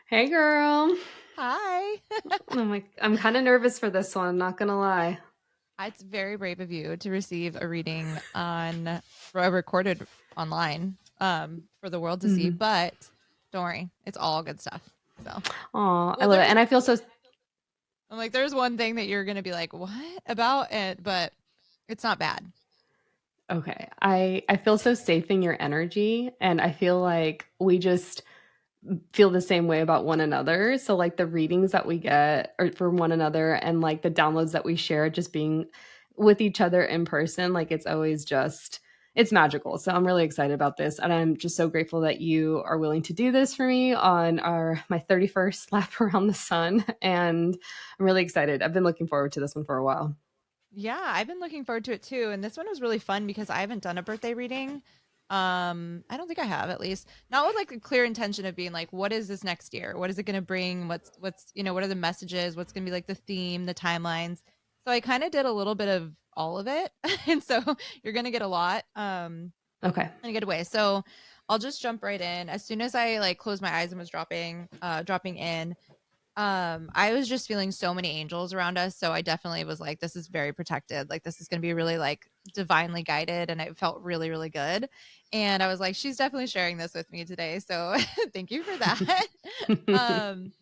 Hey girl. Hi. I'm kind of nervous for this one, I'm not gonna lie. It's very brave of you to receive a reading on recorded online for the world to see, Hmm. but don't worry, it's all good stuff. So, Oh, I well, love it. there's And I feel so I'm like there's one thing that you're going to be like, "What about it?" but it's not bad. okay. I feel so safe in your energy, and I feel like we just feel the same way about one another. So like the readings that we get or from one another and like the downloads that we share just being with each other in person, like it's always just it's magical. So I'm really excited about this and I'm just so grateful that you are willing to do this for me on our my 31st lap around the sun and I'm really excited. I've been looking forward to this one for a while. Yeah, I've been looking forward to it too. And this one was really fun because I haven't done a birthday reading. I don't think I have at least. Not with like a clear intention of being like, what is this next year? What is it gonna bring? What's what are the messages? What's gonna be like the theme, the timelines? So I kind of did a little bit of all of it. And so you're gonna get a lot Okay. in a good way. So I'll just jump right in. As soon as I like closed my eyes and was dropping in, I was just feeling so many angels around us, so I definitely was like, this is very protected, like this is going to be really like divinely guided, and it felt really really good. And I was like, she's definitely sharing this with me today, so thank you for that. um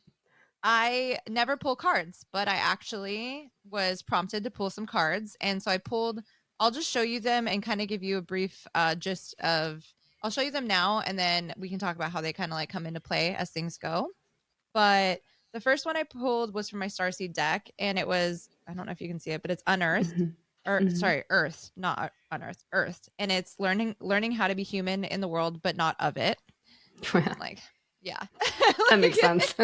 I never pull cards, but I actually was prompted to pull some cards, and so I pulled. I'll just show you them and kind of give you a brief gist of. I'll show you them now, and then we can talk about how they kind of like come into play as things go. But the first one I pulled was from my starseed deck, and it was, I don't know if you can see it, but it's unearthed, Mhm. or Mhm. sorry, earthed, not unearthed, earthed, and it's learning how to be human in the world, but not of it. I'm like, yeah, That makes like, sense.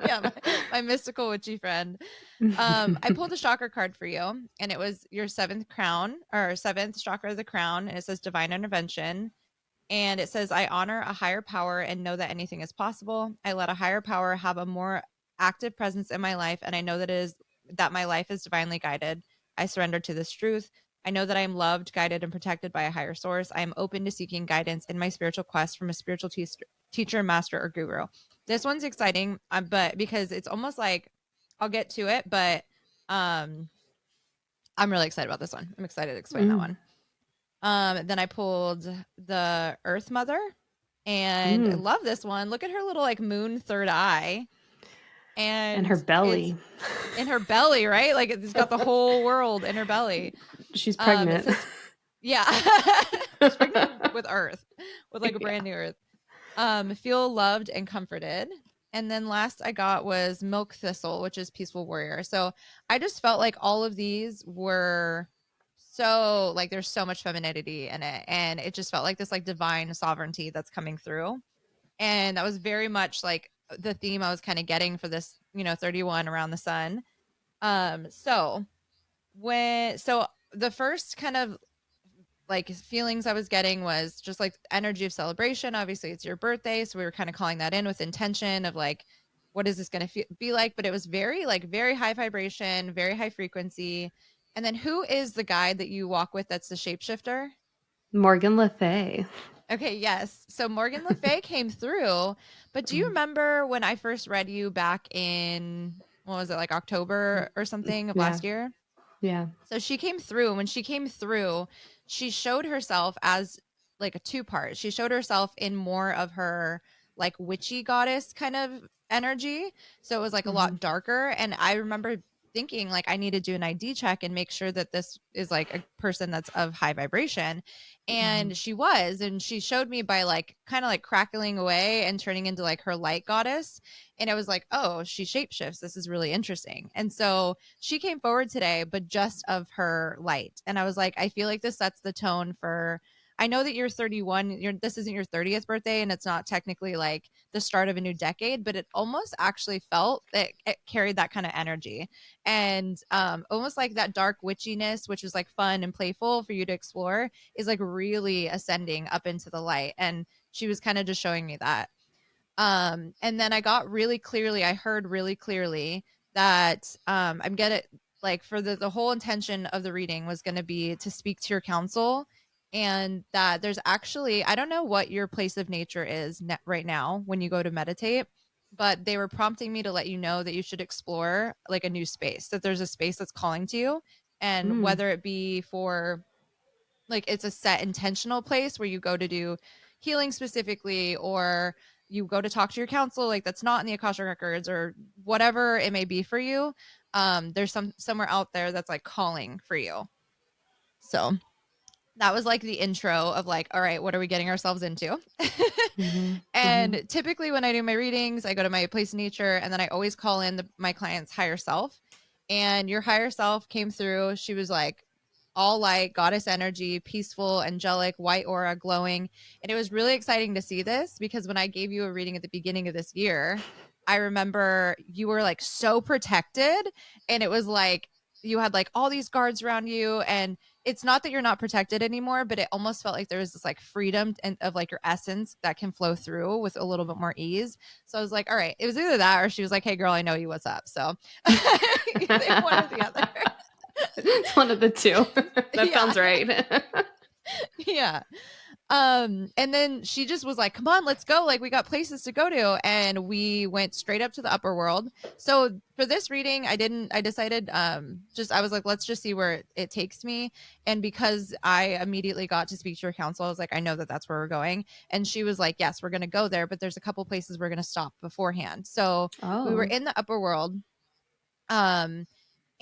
yeah, my mystical witchy friend. I pulled a chakra card for you, and it was your seventh crown or seventh chakra of the crown, and it says divine intervention. And it says, I honor a higher power and know that anything is possible. I let a higher power have a more active presence in my life, and I know that my life is divinely guided. I surrender to this truth. I know that I am loved, guided, and protected by a higher source. I am open to seeking guidance in my spiritual quest from a spiritual teacher, master, or guru. This one's exciting, but because it's almost like I'll get to it, but um, I'm really excited about this one. I'm excited to explain that Mm. one. Then I pulled the Earth Mother, and I Mm. love this one. Look at her little like moon third eye, And her and it's belly. in her belly, right? Like it's got the whole world in her belly. She's It pregnant. says, yeah, she's pregnant with Earth, with like a Yeah. brand new Earth. Feel loved and comforted. And then last I got was Milk Thistle, which is Peaceful Warrior. So I just felt like all of these were so like there's so much femininity in it. And it just felt like this like divine sovereignty that's coming through. And that was very much like the theme I was kind of getting for this, 31 around the sun. So so the first kind of like feelings I was getting was just like energy of celebration. Obviously, it's your birthday, so we were kind of calling that in with intention of like, what is this going to be like? But it was very like very high vibration, very high frequency. And then who is the guide that you walk with? That's the shapeshifter. Morgan Le Fay. Okay, yes. So Morgan Le Fay came through, but do you remember when I first read you back in what was it like October or something of Yeah. last year? Yeah. So she came through, and when she came through, she showed herself as like a two part. She showed herself in more of her like witchy goddess kind of energy. So it was like a Mhm. lot darker. And I remember thinking like I need to do an ID check and make sure that this is like a person that's of high vibration. Mhm. And she was, and she showed me by like kind of like crackling away and turning into like her light goddess. And I was like, oh, she shapeshifts. This is really interesting. And so she came forward today, but just of her light. And I was like, I feel like this sets the tone for. I know that you're 31. This isn't your 30th birthday, and it's not technically like the start of a new decade, but it almost actually felt that it carried that kind of energy, and almost like that dark witchiness, which is like fun and playful for you to explore, is like really ascending up into the light. And she was kind of just showing me that. And then I heard really clearly that I'm gonna like for the whole intention of the reading was gonna be to speak to your counsel, and that there's actually I don't know what your place of nature is right now when you go to meditate, but they were prompting me to let you know that you should explore like a new space, that there's a space that's calling to you. And Mm. whether it be for like it's a set intentional place where you go to do healing specifically, or you go to talk to your counselor, like that's not in the Akashic records, or whatever it may be for you, there's somewhere out there that's like calling for you. So that was like the intro of like, all right, what are we getting ourselves into? Mhm. Mhm. And typically when I do my readings, I go to my place of nature, and then I always call in my client's higher self. And your higher self came through. She was like all light, goddess energy, peaceful, angelic, white aura, glowing. And it was really exciting to see this, because when I gave you a reading at the beginning of this year, I remember you were like so protected, and it was like you had like all these guards around you, and it's not that you're not protected anymore, but it almost felt like there was this like freedom and of like your essence that can flow through with a little bit more ease. So I was like, all right, it was either that or she was like, hey girl, I know you, what's up? So one or the other. It's one of the two. That Yeah. sounds right. Yeah. And then she just was like, come on, let's go, like we got places to go to, and we went straight up to the upper world. So for this reading, I decided, just I was like, let's just see where it takes me. And because I immediately got to speak to her counsel, I was like, I know that that's where we're going. And she was like, yes, we're going to go there, but there's a couple places we're going to stop beforehand. So we were Oh. in the upper world. um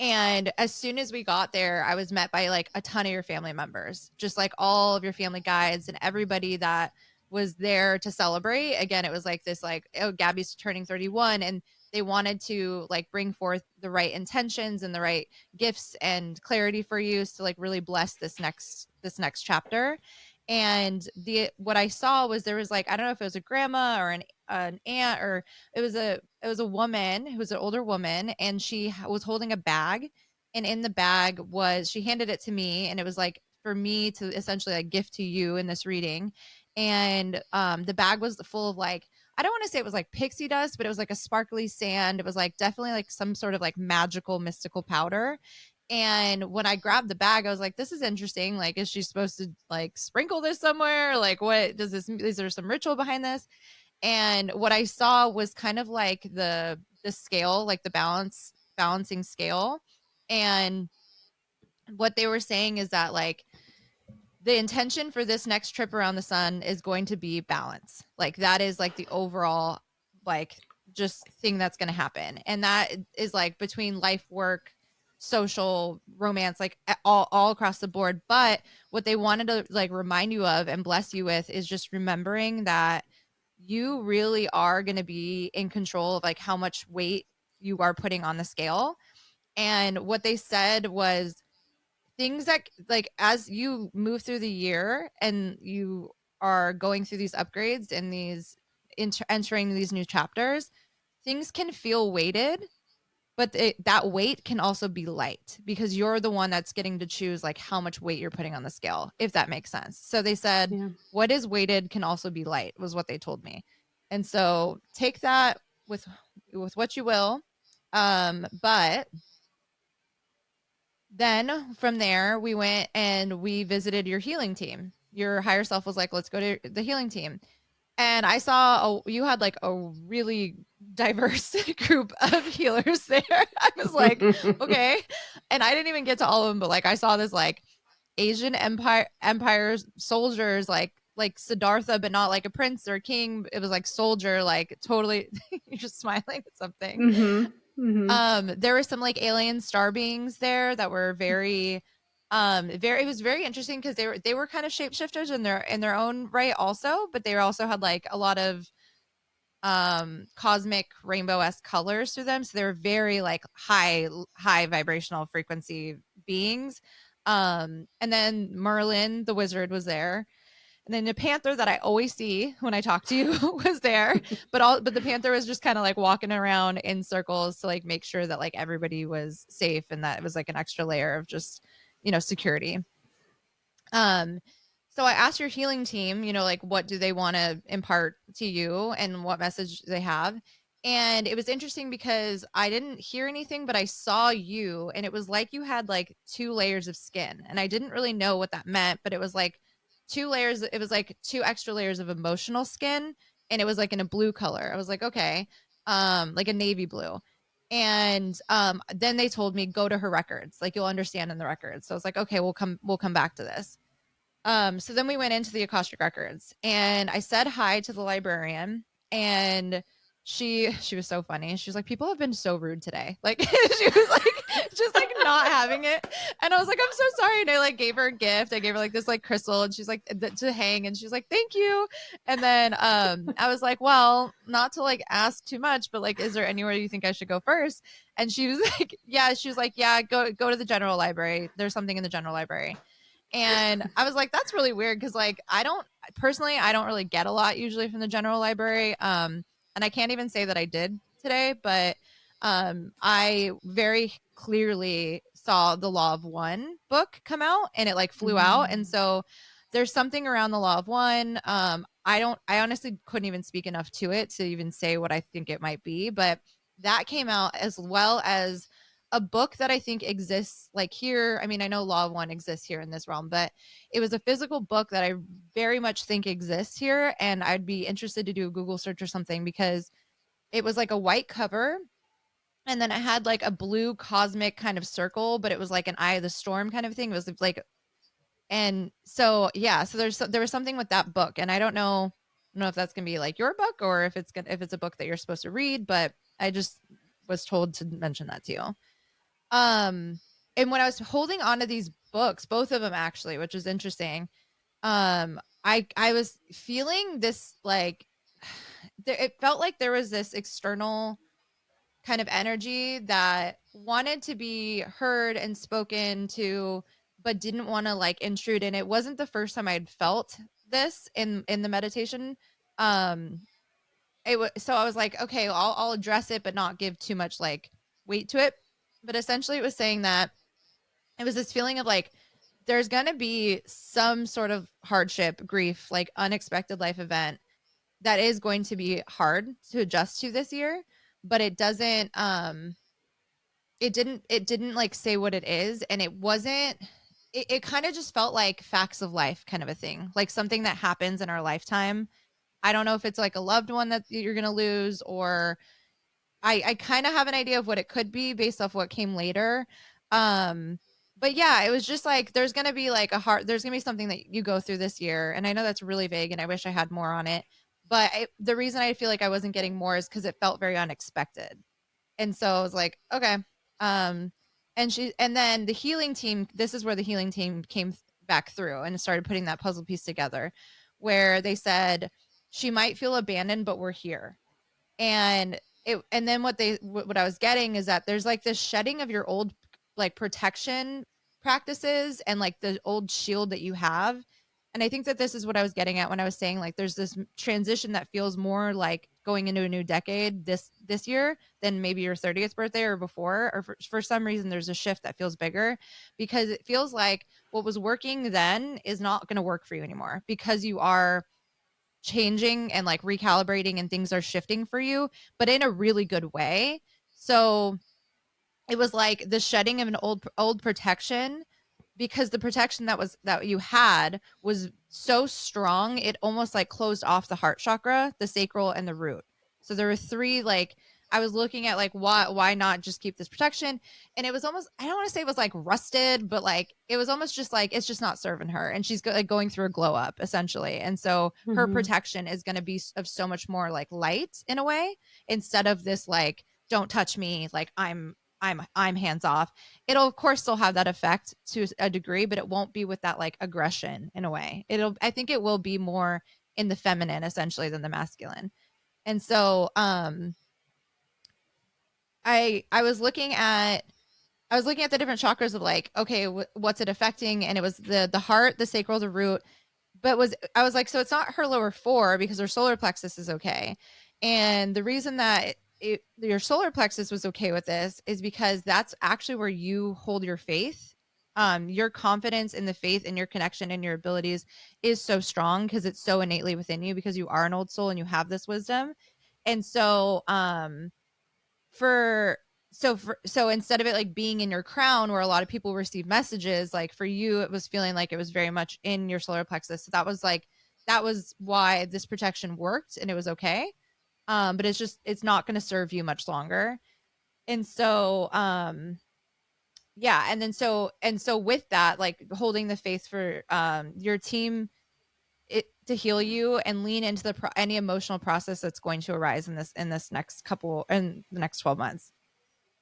and as soon as we got there, I was met by like a ton of your family members, just like all of your family guides and everybody that was there to celebrate. Again, it was like this, like, oh, Gabby's turning 31, and they wanted to like bring forth the right intentions and the right gifts and clarity for you to like really bless this next chapter. And the what I saw was there was like, I don't know if it was a grandma or an aunt, or it was a woman who was an older woman, and she was holding a bag, and in the bag was, she handed it to me, and it was like for me to essentially like gift to you in this reading. And the bag was full of like, I don't want to say it was like pixie dust, but it was like a sparkly sand. It was like definitely like some sort of like magical mystical powder. And when I grabbed the bag, I was like, this is interesting. Like, is she supposed to like sprinkle this somewhere? Like, what does this, is there some ritual behind this? And what I saw was kind of like the scale, like the balancing scale. And what they were saying is that like the intention for this next trip around the sun is going to be balance. Like that is like the overall like just thing that's going to happen. And that is like between life, work, social, romance, like all across the board. But what they wanted to like remind you of and bless you with is just remembering that you really are going to be in control of like how much weight you are putting on the scale. And what they said was things that like as you move through the year and you are going through these upgrades and these entering these new chapters, things can feel weighted, but that weight can also be light because you're the one that's getting to choose like how much weight you're putting on the scale, if that makes sense. So they said Yeah. what is weighted can also be light, was what they told me. And so take that with what you will. But then from there, we went and we visited your healing team. Your higher self was like, let's go to the healing team. And I saw you had like a really diverse group of healers there. I was like, okay. And I didn't even get to all of them, but like I saw this like Asian empire soldiers, like Siddhartha, but not like a prince or a king. It was like soldier, like totally. You're just smiling at something. Mhm. Mhm. There were some like alien star beings there that were very it was very interesting because they were kind of shapeshifters in their own right also, but they also had like a lot of cosmic rainbow-esque colors to them, so they were very like high vibrational frequency beings. And then Merlin the wizard was there, and then the panther that I always see when I talk to you was there, but the panther was just kind of like walking around in circles to like make sure that like everybody was safe, and that it was like an extra layer of just security. Um, so I asked your healing team, like what do they want to impart to you and what message they have. And it was interesting because I didn't hear anything, but I saw you, and it was like you had like two layers of skin. And I didn't really know what that meant, but it was like two layers. It was like two extra layers of emotional skin, and it was like in a blue color. I was like, okay. like a navy blue. And then they told me go to her records, like you'll understand in the records. So I was like, okay, we'll come back to this. So then we went into the Akashic records, and I said hi to the librarian, and she was so funny. She was like, people have been so rude today. Like she was like just like not having it. And I was like, I'm so sorry. And I like gave her a gift. I gave her like this like crystal, and she's like to hang, and she's like, thank you. And then I was like, well, not to like ask too much, but like, is there anywhere you think I should go first? And she was like, yeah, she was like, yeah, go to the general library. There's something in the general library. And I was like, that's really weird because like I don't really get a lot usually from the general library. And I can't even say that I did today, but I very clearly saw the Law of One book come out, and it like flew out. And so there's something around the Law of One. I honestly couldn't even speak enough to it to even say what I think it might be, but that came out, as well as a book that I think exists like here. I mean, I know Law of One exists here in this realm, but it was a physical book that I very much think exists here. And I'd be interested to do a Google search or something, because it was like a white cover, and then it had like a blue cosmic kind of circle, but it was like an eye of the storm kind of thing. It was like, and so yeah, so there was something with that book, and I don't know if that's gonna be like your book, or if it's a book that you're supposed to read, but I just was told to mention that to you. Um, and when I was holding on to these books, both of them actually, which is interesting, I was feeling this like it felt like there was this external kind of energy that wanted to be heard and spoken to, but didn't want to like intrude. And it wasn't the first time I had felt this in the meditation. Um, so I was like, okay, well, I'll address it, but not give too much like weight to it. But essentially, it was saying that it was this feeling of like there's going to be some sort of hardship, grief, like unexpected life event that is going to be hard to adjust to this year, but it didn't like say what it is, and it wasn't it kind of just felt like facts of life kind of a thing, like something that happens in our lifetime. I don't know if it's like a loved one that you're going to lose, or I kind of have an idea of what it could be based off what came later. Um, but yeah, it was just like there's gonna be something that you go through this year, and I know that's really vague, and I wish I had more on it. But the reason I feel like I wasn't getting more is because it felt very unexpected, and so I was like, okay. Um, and then the healing team. This is where the healing team came back through and started putting that puzzle piece together, where they said she might feel abandoned, but we're here. And then what I was getting is that there's like this shedding of your old like protection practices and like the old shield that you have. And I think that this is what I was getting at when I was saying like there's this transition that feels more like going into a new decade this year than maybe your 30th birthday or before, or for some reason there's a shift that feels bigger, because it feels like what was working then is not going to work for you anymore, because you are changing and like recalibrating, and things are shifting for you, but in a really good way. So it was like the shedding of an old protection, because the protection that you had was so strong, it almost like closed off the heart chakra, the sacral, and the root. So there were three, like I was looking at like why not just keep this protection, and it was almost, I don't want to say it was like rusted, but like it was almost just like it's just not serving her, and she's like going through a glow up essentially. And so her protection is going to be of so much more like light in a way, instead of this like don't touch me, like I'm hands off. It'll of course still have that effect to a degree, but it won't be with that like aggression in a way. I think it will be more in the feminine essentially than the masculine. And so I was looking at the different chakras of like, okay, what's it affecting? And it was the heart, the sacral, the root. But I was like, so it's not her lower four, because her solar plexus is okay. And the reason that your solar plexus was okay with this is because that's actually where you hold your faith. Your confidence in the faith and your connection and your abilities is so strong because it's so innately within you, because you are an old soul and you have this wisdom. And so for so instead of it like being in your crown where a lot of people receive messages, like for you it was feeling like it was very much in your solar plexus. So that was why this protection worked and it was okay. But it's not going to serve you much longer. And so, yeah. And so with that, like holding the faith for, your team, to heal you and lean into any emotional process that's going to arise in the next 12 months.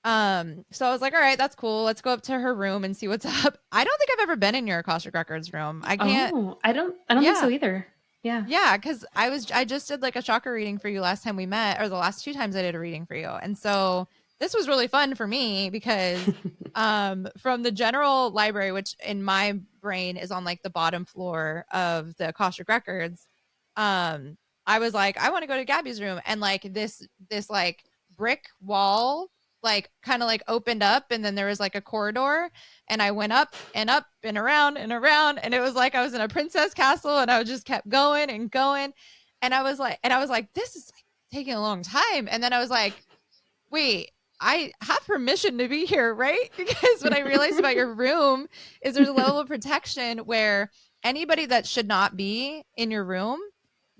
So I was like, all right, that's cool. Let's go up to her room and see what's up. I don't think I've ever been in your Akashic Records room. I can't. Oh, I don't think so Yeah. either. Yeah. Yeah, because I just did like a chakra reading for you last time we met, or the last two times I did a reading for you. And so this was really fun for me because from the general library, which in my brain is on like the bottom floor of the Akashic Records, I was like, I want to go to Gabby's room. And like this like brick wall like kind of like opened up, and then there was like a corridor, and I went up and up and around, and it was like I was in a princess castle, and I just kept going and going. And I was like, this is like taking a long time. And then I was like, wait, I have permission to be here, right? Because what I realized about your room is there's a level of protection where anybody that should not be in your room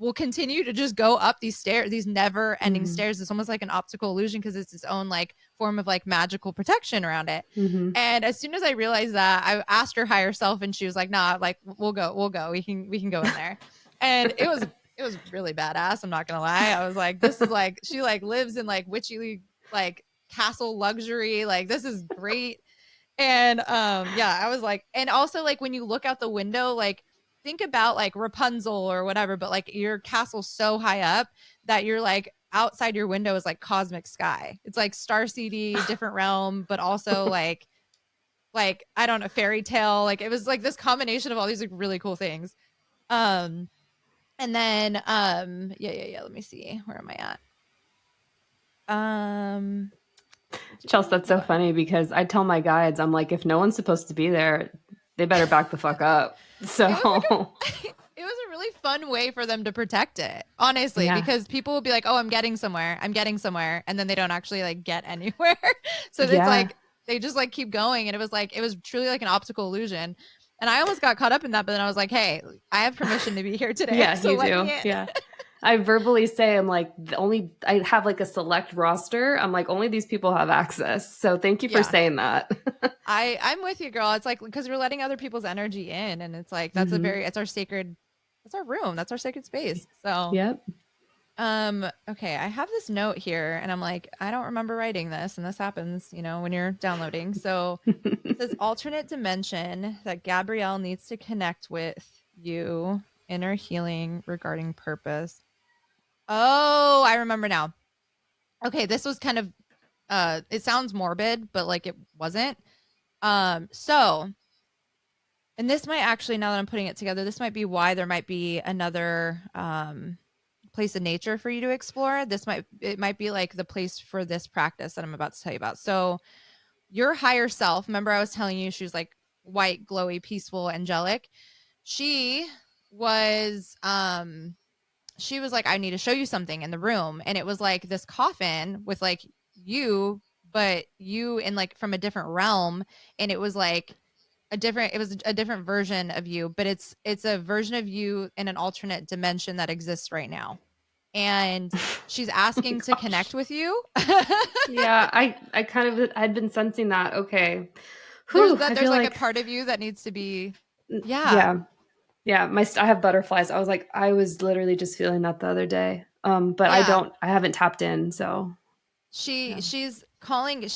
will continue to just go up these stairs, these never ending Mhm. stairs. It's almost like an optical illusion because it's its own like form of like magical protection around it. Mhm. And as soon as I realized that, I asked her higher self, and she was like, nah, like we'll go. We can go in there. And it was really badass. I'm not gonna lie. I was like, this is like, she like lives in like witchy like castle luxury. Like this is great. And yeah, I was like, and also like when you look out the window, like think about like Rapunzel or whatever, but like your castle's so high up that you're like outside your window is like cosmic sky. It's like star seedy, different realm, but also like I don't know, fairy tale. Like it was like this combination of all these like really cool things. Um and then yeah. Let me see. Where am I at? Chelsea, that's so Hold on. funny because I tell my guides, I'm like, if no one's supposed to be there, they better back the fuck up. It was like So, it was a really fun way for them to protect it, honestly, yeah. because people will be like, "Oh, I'm getting somewhere," and then they don't actually like get anywhere. So it's Yeah. like they just like keep going, and it was truly like an optical illusion. And I almost got caught up in that, but then I was like, "Hey, I have permission to be here today, Yeah, so you let do. me in." Yeah. I verbally say, I'm like, I have like a select roster. I'm like, only these people have access. So thank you for Yeah. saying that. I'm with you, girl. It's like because we're letting other people's energy in, and it's like Hmm. it's our sacred, that's our room, that's our sacred space. So Yep. okay, I have this note here, and I'm like, I don't remember writing this, and this happens, when you're downloading. So it says alternate dimension that Gabrielle needs to connect with you, inner healing regarding purpose. Oh, I remember now. Okay, this was kind of it sounds morbid, but like it wasn't. So and this might actually, now that I'm putting it together, this might be why there might be another place in nature for you to explore. It might be like the place for this practice that I'm about to tell you about. So your higher self, remember I was telling you she was like white, glowy, peaceful, angelic. She was she was like, I need to show you something in the room. And it was like this coffin with like you, but you in like from a different realm. And it was like it was a different version of you, but it's a version of you in an alternate dimension that exists right now. And she's Oh my asking to gosh. connect with you. Yeah, I kind of had been sensing that. Okay. Whew, I There's feel like a like part of you that needs to be, yeah. yeah. Yeah, I have butterflies. I was like I was literally just feeling that the other day. But Yeah. I haven't tapped in, so yeah. She's calling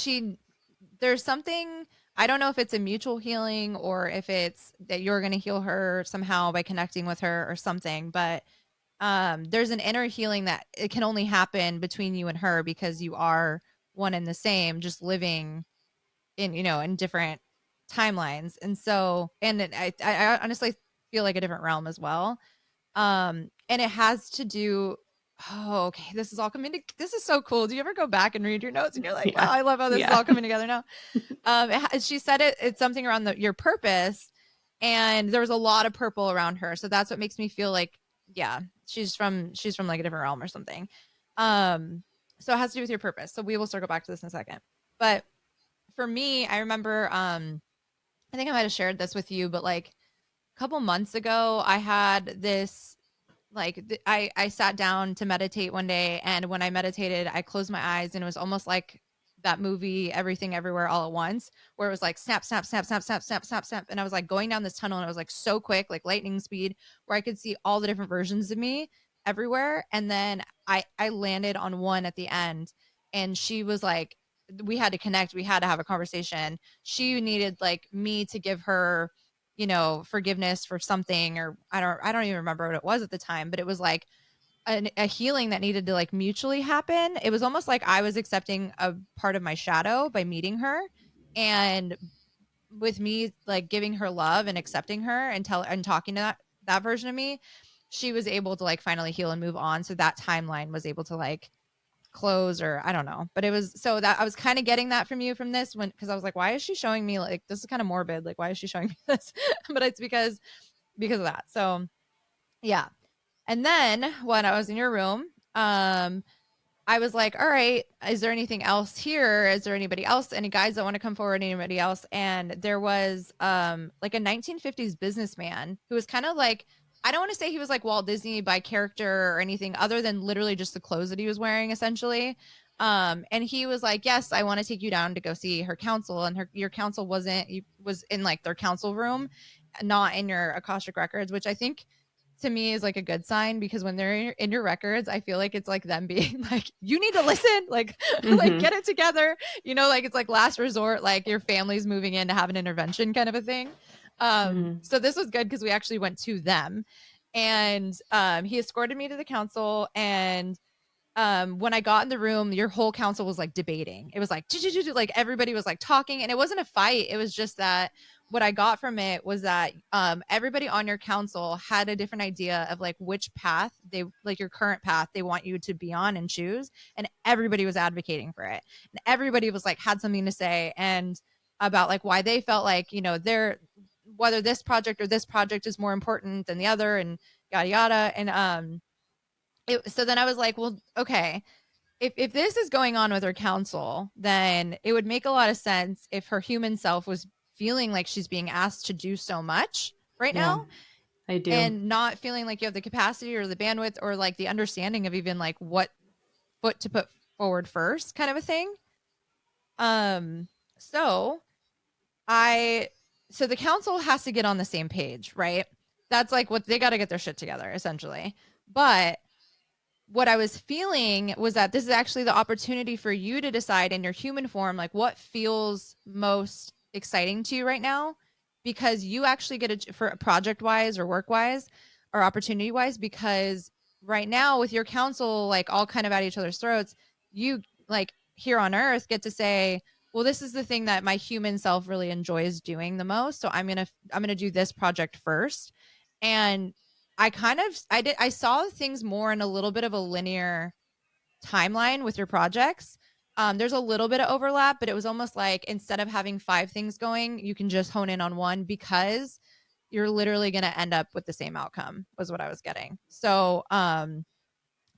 there's something, I don't know if it's a mutual healing or if it's that you're going to heal her somehow by connecting with her or something, but there's an inner healing that it can only happen between you and her because you are one and the same, just living in, in different timelines. And so, I honestly feel like a different realm as well. And it has to do, oh, okay, this is so cool. Do you ever go back and read your notes and you're like, wow, Yeah. I love how this is Yeah. all coming together now? She said it's something around your purpose, and there was a lot of purple around her. So that's what makes me feel like, yeah, she's from like a different realm or something. So it has to do with your purpose. So we will circle back to this in a second. But for me, I remember, I think I might have shared this with you, but like a couple months ago, I had this like I sat down to meditate one day, and when I meditated, I closed my eyes, and it was almost like that movie Everything Everywhere All at Once, where it was like snap, snap, snap, snap, snap, snap, snap, snap, and I was like going down this tunnel, and it was like so quick, like lightning speed, where I could see all the different versions of me everywhere. And then I landed on one at the end, and she was like, we had to connect, we had to have a conversation. She needed like me to give her, you know, forgiveness for something, or I don't even remember what it was at the time, but it was like a healing that needed to like mutually happen. It was almost like I was accepting a part of my shadow by meeting her, and with me like giving her love and accepting her and talking to that version of me, she was able to like finally heal and move on. So that timeline was able to like close, or I don't know. But it was, so that I was kind of getting that from you from this one, because I was like, why is she showing me, like, this is kind of morbid, like why is she showing me this? But it's because of that. So yeah. And then when I was in your room, I was like, all right, is there anything else here? Is there anybody else? Any guys that want to come forward? Anybody else? And there was like a 1950s businessman who was kind of like, I don't want to say he was like Walt Disney by character or anything other than literally just the clothes that he was wearing, essentially. And he was like, yes, I want to take you down to go see her counsel. And your counsel was in like their counsel room, not in your Akashic records, which I think to me is like a good sign, because when they're in your records, I feel like it's like them being like, you need to listen, like like Mhm. get it together, you know, like it's like last resort, like your family's moving in to have an intervention kind of a thing. Mhm. So this was good because we actually went to them, and he escorted me to the council. And when I got in the room, your whole council was like debating. It was like like everybody was like talking, and it wasn't a fight. It was just that what I got from it was that everybody on your council had a different idea of like which path they, like your current path, they want you to be on and choose, and everybody was advocating for it, and everybody was like had something to say, and about like why they felt like, you know, they're, whether this project or this project is more important than the other, and yada yada. And so then I was like, well, okay, if this is going on with her counsel, then it would make a lot of sense if her human self was feeling like she's being asked to do so much right Yeah, now, I do. and not feeling like you have the capacity or the bandwidth or like the understanding of even like what foot to put forward first, kind of a thing. Um, so I, so the council has to get on the same page, right? That's like what they got to get their shit together, essentially. But what I was feeling was that this is actually the opportunity for you to decide in your human form, like what feels most exciting to you right now, because you actually get it for project wise or work wise or opportunity wise. Because right now, with your counsel, like all kind of at each other's throats, you like here on earth get to say, well, this is the thing that my human self really enjoys doing the most. So I'm gonna do this project first. And I saw things more in a little bit of a linear timeline with your projects. There's a little bit of overlap, but it was almost like instead of having 5 things going, you can just hone in on one, because you're literally going to end up with the same outcome, was what I was getting. So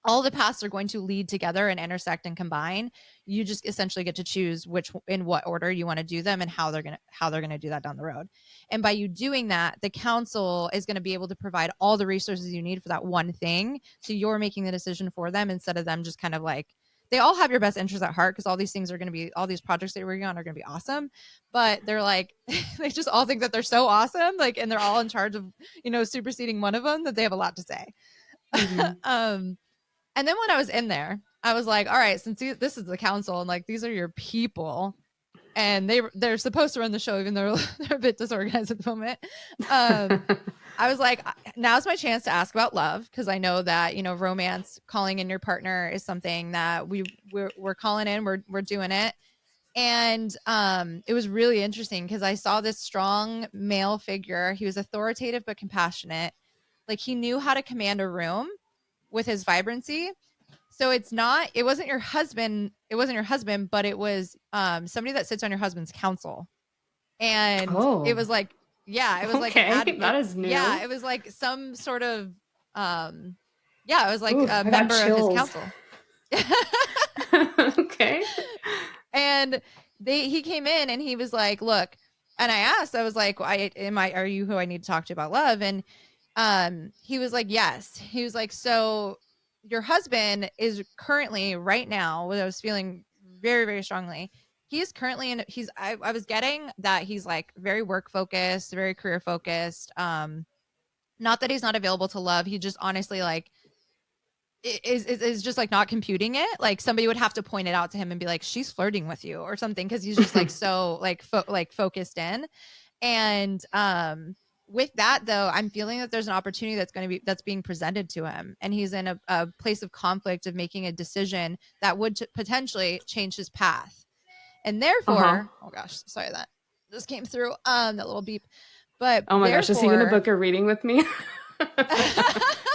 all the paths are going to lead together and intersect and combine. You just essentially get to choose which, in what order you want to do them, and how they're going to do that down the road. And by you doing that, the council is going to be able to provide all the resources you need for that one thing, so you're making the decision for them, instead of them just kind of like, they all have your best interests at heart, because all these things are going to be, all these projects that you're working on are going to be awesome, but they're like they just all think that they're so awesome, like, and they're all in charge of, you know, superseding one of them, that they have a lot to say. Mhm. um and then when I was in there, I was like, all right, since this is the council, and like these are your people, and they're supposed to run the show, even though they're a bit disorganized at the moment. I was like, now's my chance to ask about love, because I know that, you know, romance, calling in your partner is something that we're calling in, we're doing it. And it was really interesting because I saw this strong male figure. He was authoritative but compassionate. Like he knew how to command a room with his vibrancy. So it wasn't your husband, but it was somebody that sits on your husband's council. And it Oh, was like, yeah, it was like an okay, that is yeah, new. it was like some sort of um yeah, it was like Ooh, a I got member of his chills. council. Okay. And he came in and he was like, look, and I asked, I was like, are you who I need to talk to about love? And He was like, yes. He was like, so your husband is currently right now, what I was feeling very, very strongly. He's currently I was getting that he's like very work focused, very career focused. Not that he's not available to love. He just honestly like is just like not computing it. Like somebody would have to point it out to him and be like, she's flirting with you or something. Cause he's just like so like focused in. And with that though, I'm feeling that there's an opportunity that's being presented to him, and he's in a place of conflict of making a decision that would potentially change his path. And Uh-huh. therefore, oh gosh, sorry, that just came through, that little beep. But Oh my gosh, is he gonna therefore, book a reading with me? that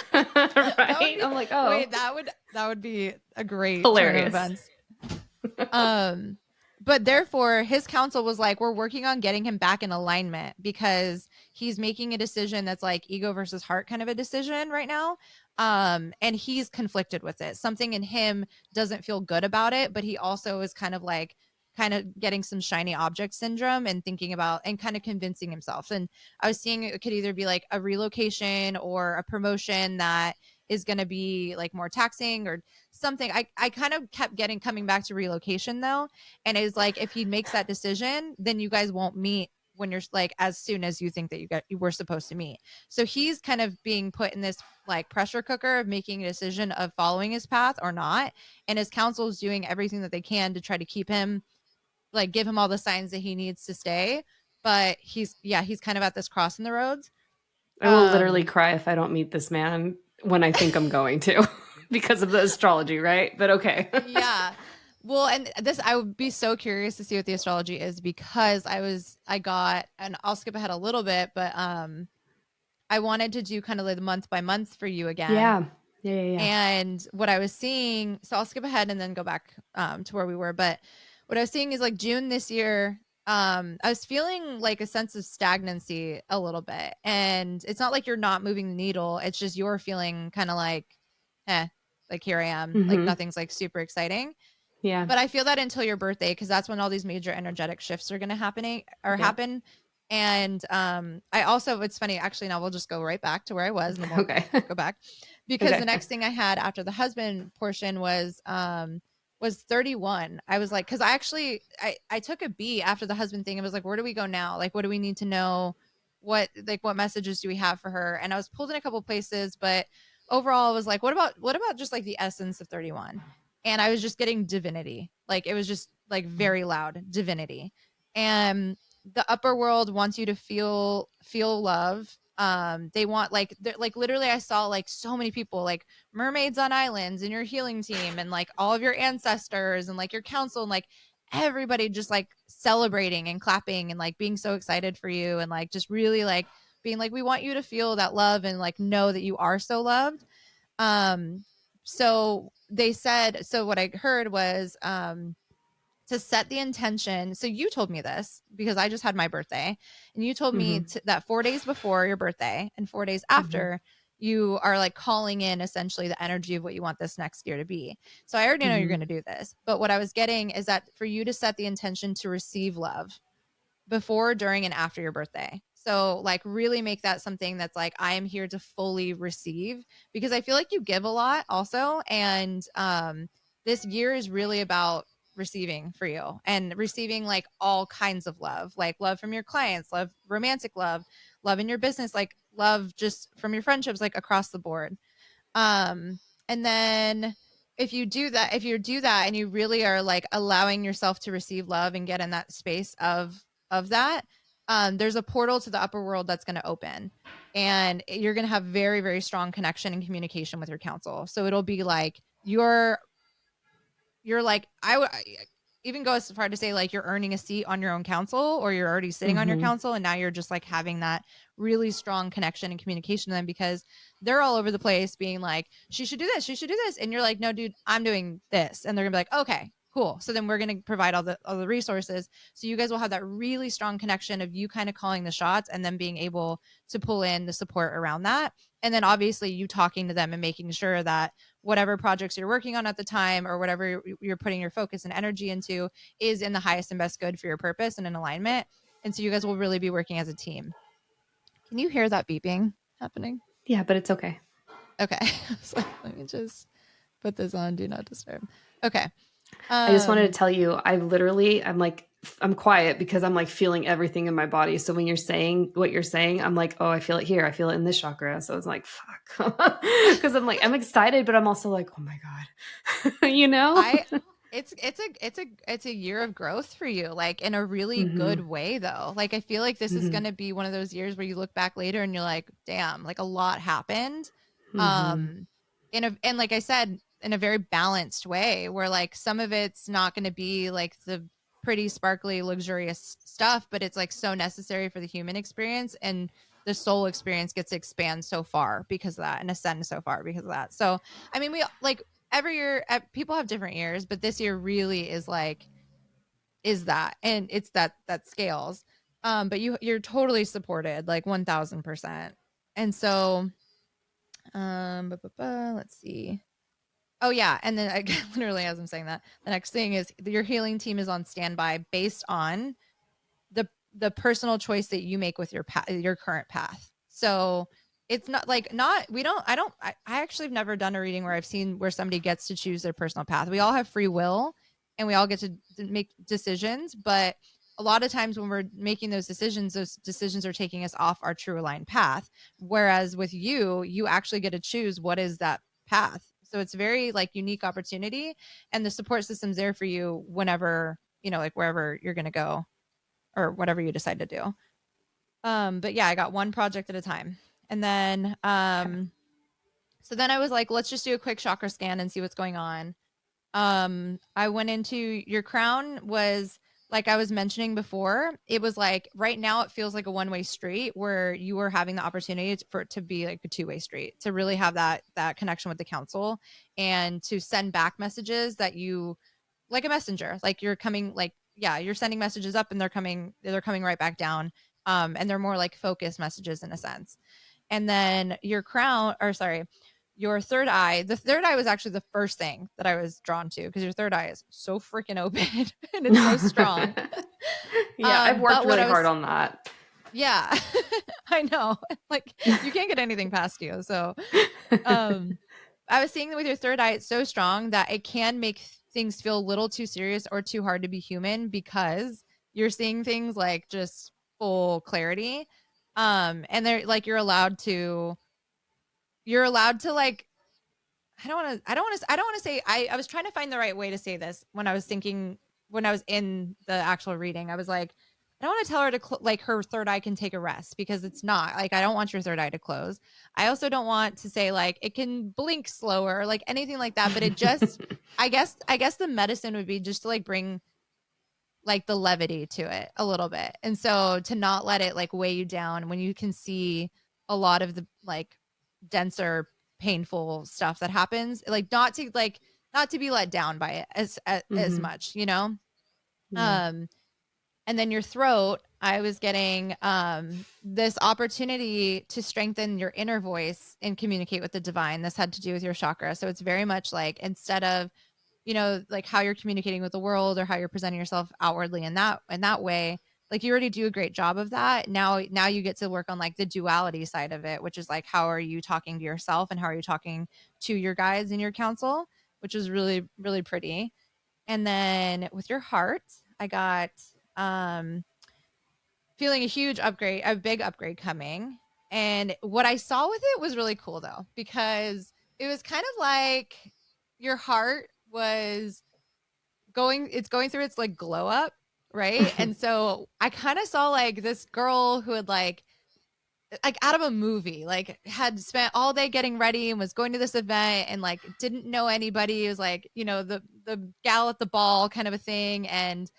would Right? be I'm like, oh, wait, that would be a great turn of hilarious. events. Um, but therefore, his counsel was like, we're working on getting him back in alignment because he's making a decision that's like ego versus heart kind of a decision right now. And he's conflicted with it. Something in him doesn't feel good about it, but he also is kind of getting some shiny object syndrome and thinking about and kind of convincing himself. And I was seeing it could either be like a relocation or a promotion that is going to be like more taxing or something. I kind of kept coming back to relocation though. And it's like, if he makes that decision, then you guys won't meet when you're like, as soon as you think that you were supposed to meet. So he's kind of being put in this like pressure cooker of making a decision of following his path or not. And his counsel is doing everything that they can to try to keep him, like give him all the signs that he needs to stay. But he's kind of at this cross in the roads. I will literally Um, cry if I don't meet this man when I think I'm going to because of the astrology, right? But okay. yeah. Well, and this, I would be so curious to see what the astrology is because I got, and I'll skip ahead a little bit, but I wanted to do kind of like the month by month for you again. Yeah. Yeah, yeah, yeah. And what I was seeing, so I'll skip ahead and then go back to where we were. But what I was seeing is like June this year, I was feeling like a sense of stagnancy a little bit. And it's not like you're not moving the needle. It's just you're feeling kind of like, eh, like here I am. Like Mhm. nothing's like super exciting. Yeah. But I feel that until your birthday, because that's when all these major energetic shifts are going to Yeah. happen. And I also, it's funny, actually, now we'll just go right back to where I was and then we'll Okay. go back because the Okay. next thing I had after the husband portion was 31. I was like, because I took a beat after the husband thing and was like, where do we go now? Like, what do we need to know? What messages do we have for her? And I was pulled in a couple places, but overall I was like, what about just like the essence of 31? And I was just getting divinity. Like it was just like very loud divinity. And the upper world wants you to feel love. They want like literally I saw like so many people like mermaids on islands and your healing team and like all of your ancestors and like your council and like everybody just like celebrating and clapping and like being so excited for you and like just really like being like we want you to feel that love and like know that you are so loved. um so they said, so what I heard was to set the intention. So you told me this because I just had my birthday, and you told me Mhm. that 4 days before your birthday and 4 days Mhm. after, you are like calling in essentially the energy of what you want this next year to be. So I already know you're going Mhm. to do this. But what I was getting is that for you to set the intention to receive love before, during, and after your birthday. So, like, really make that something that's like, I am here to fully receive because I feel like you give a lot also. And this year is really about receiving for you and receiving like all kinds of love, like love from your clients, love, romantic love in your business, like love just from your friendships, like across the board. And then if you do that and you really are like allowing yourself to receive love and get in that space of that, there's a portal to the upper world that's going to open, and you're going to have very, very strong connection and communication with your council. So it'll be like you're like I even go as far to say like you're earning a seat on your own council, or you're already sitting on your Mhm. council, and now you're just like having that really strong connection and communication to them because they're all over the place being like, she should do this, she should do this, and you're like, no dude, I'm doing this, and they're gonna be like, okay, cool, so then we're gonna provide all the resources, so you guys will have that really strong connection of you kind of calling the shots and then being able to pull in the support around that. And then obviously you talking to them and making sure that whatever projects you're working on at the time or whatever you're putting your focus and energy into is in the highest and best good for your purpose and in alignment. And so you guys will really be working as a team. Can you hear that beeping happening? Yeah, but it's okay. Okay. So let me just put this on do not disturb. Okay. I just wanted to Um tell you, I'm quiet because I'm like feeling everything in my body. So when you're saying what you're saying, I'm like, oh, I feel it here. I feel it in this chakra. So it's like, fuck. Because I'm like, I'm excited, but I'm also like, oh my God, you know? I it's a year of growth for you, like in a really Hmm. good way though. Like I feel like this is Hmm. going to be one of those years where you look back later and you're like, damn, like a lot happened. Hmm. Um and like I said, in a very balanced way where like some of it's not going to be like the pretty sparkly luxurious stuff, but it's like so necessary for the human experience, and the soul experience gets to expand so far because of that and ascend so far because of that. So I mean, we like every year people have different years, but this year really is like is that, and it's that scales. But you're totally supported like 1000%. And so let's see. Oh yeah, and then I literally as I'm saying that, the next thing is your healing team is on standby based on the the personal choice that you make with your current path. So it's not like not we don't I actually have never done a reading where I've seen where somebody gets to choose their personal path. We all have free will and we all get to make decisions, but a lot of times when we're making those decisions are taking us off our true aligned path. Whereas with you actually get to choose what is that path. So it's very like unique opportunity, and the support system's there for you whenever, like wherever you're going to go or whatever you decide to do. But yeah, I got one project at a time. And then Okay. so then I was like, let's just do a quick chakra scan and see what's going on. I went into your crown was like I was mentioning before, it was like right now it feels like a one-way street where you were having the opportunity for it to be like a two-way street, to really have that connection with the council and to send back messages that you like a messenger, like you're coming like yeah, you're sending messages up and they're coming right back down. And they're more like focused messages in a sense. And then your crown, or sorry, your third eye. The third eye was actually the first thing that I was drawn to because your third eye is so freaking open and it's so strong. Yeah, I've worked But what really I hard was, on that. yeah, I know, like you can't get anything past you. So, um, I was seeing that with your third eye, it's so strong that it can make things feel a little too serious or too hard to be human because you're seeing things like just full clarity. And they're like you're allowed to like I don't want to say I was trying to find the right way to say this when I was thinking when I was in the actual reading. I was like, I don't want to tell her to like her third eye can take a rest because it's not like I don't want your third eye to close. I also don't want to say like it can blink slower or like anything like that. But it just I guess the medicine would be just to like bring like the levity to it a little bit. And so to not let it like weigh you down when you can see a lot of the like denser painful stuff that happens, like not to be let down by it as Hmm. much, you know? Yeah. Um and then your throat, I was getting this opportunity to strengthen your inner voice and communicate with the divine. This had to do with your chakra. So it's very much like instead of like how you're communicating with the world or how you're presenting yourself outwardly in that way, like you already do a great job of that. Now you get to work on like the duality side of it, which is like how are you talking to yourself and how are you talking to your guides and your counsel, which is really really pretty. And then with your heart, I got um feeling a huge upgrade, a big upgrade coming. And what I saw with it was really cool though, because it was kind of like your heart was going through its like glow up, right? And so I kind of saw like this girl who had like out of a movie, like had spent all day getting ready and was going to this event and like didn't know anybody. It was like, the gal at the ball kind of a thing, and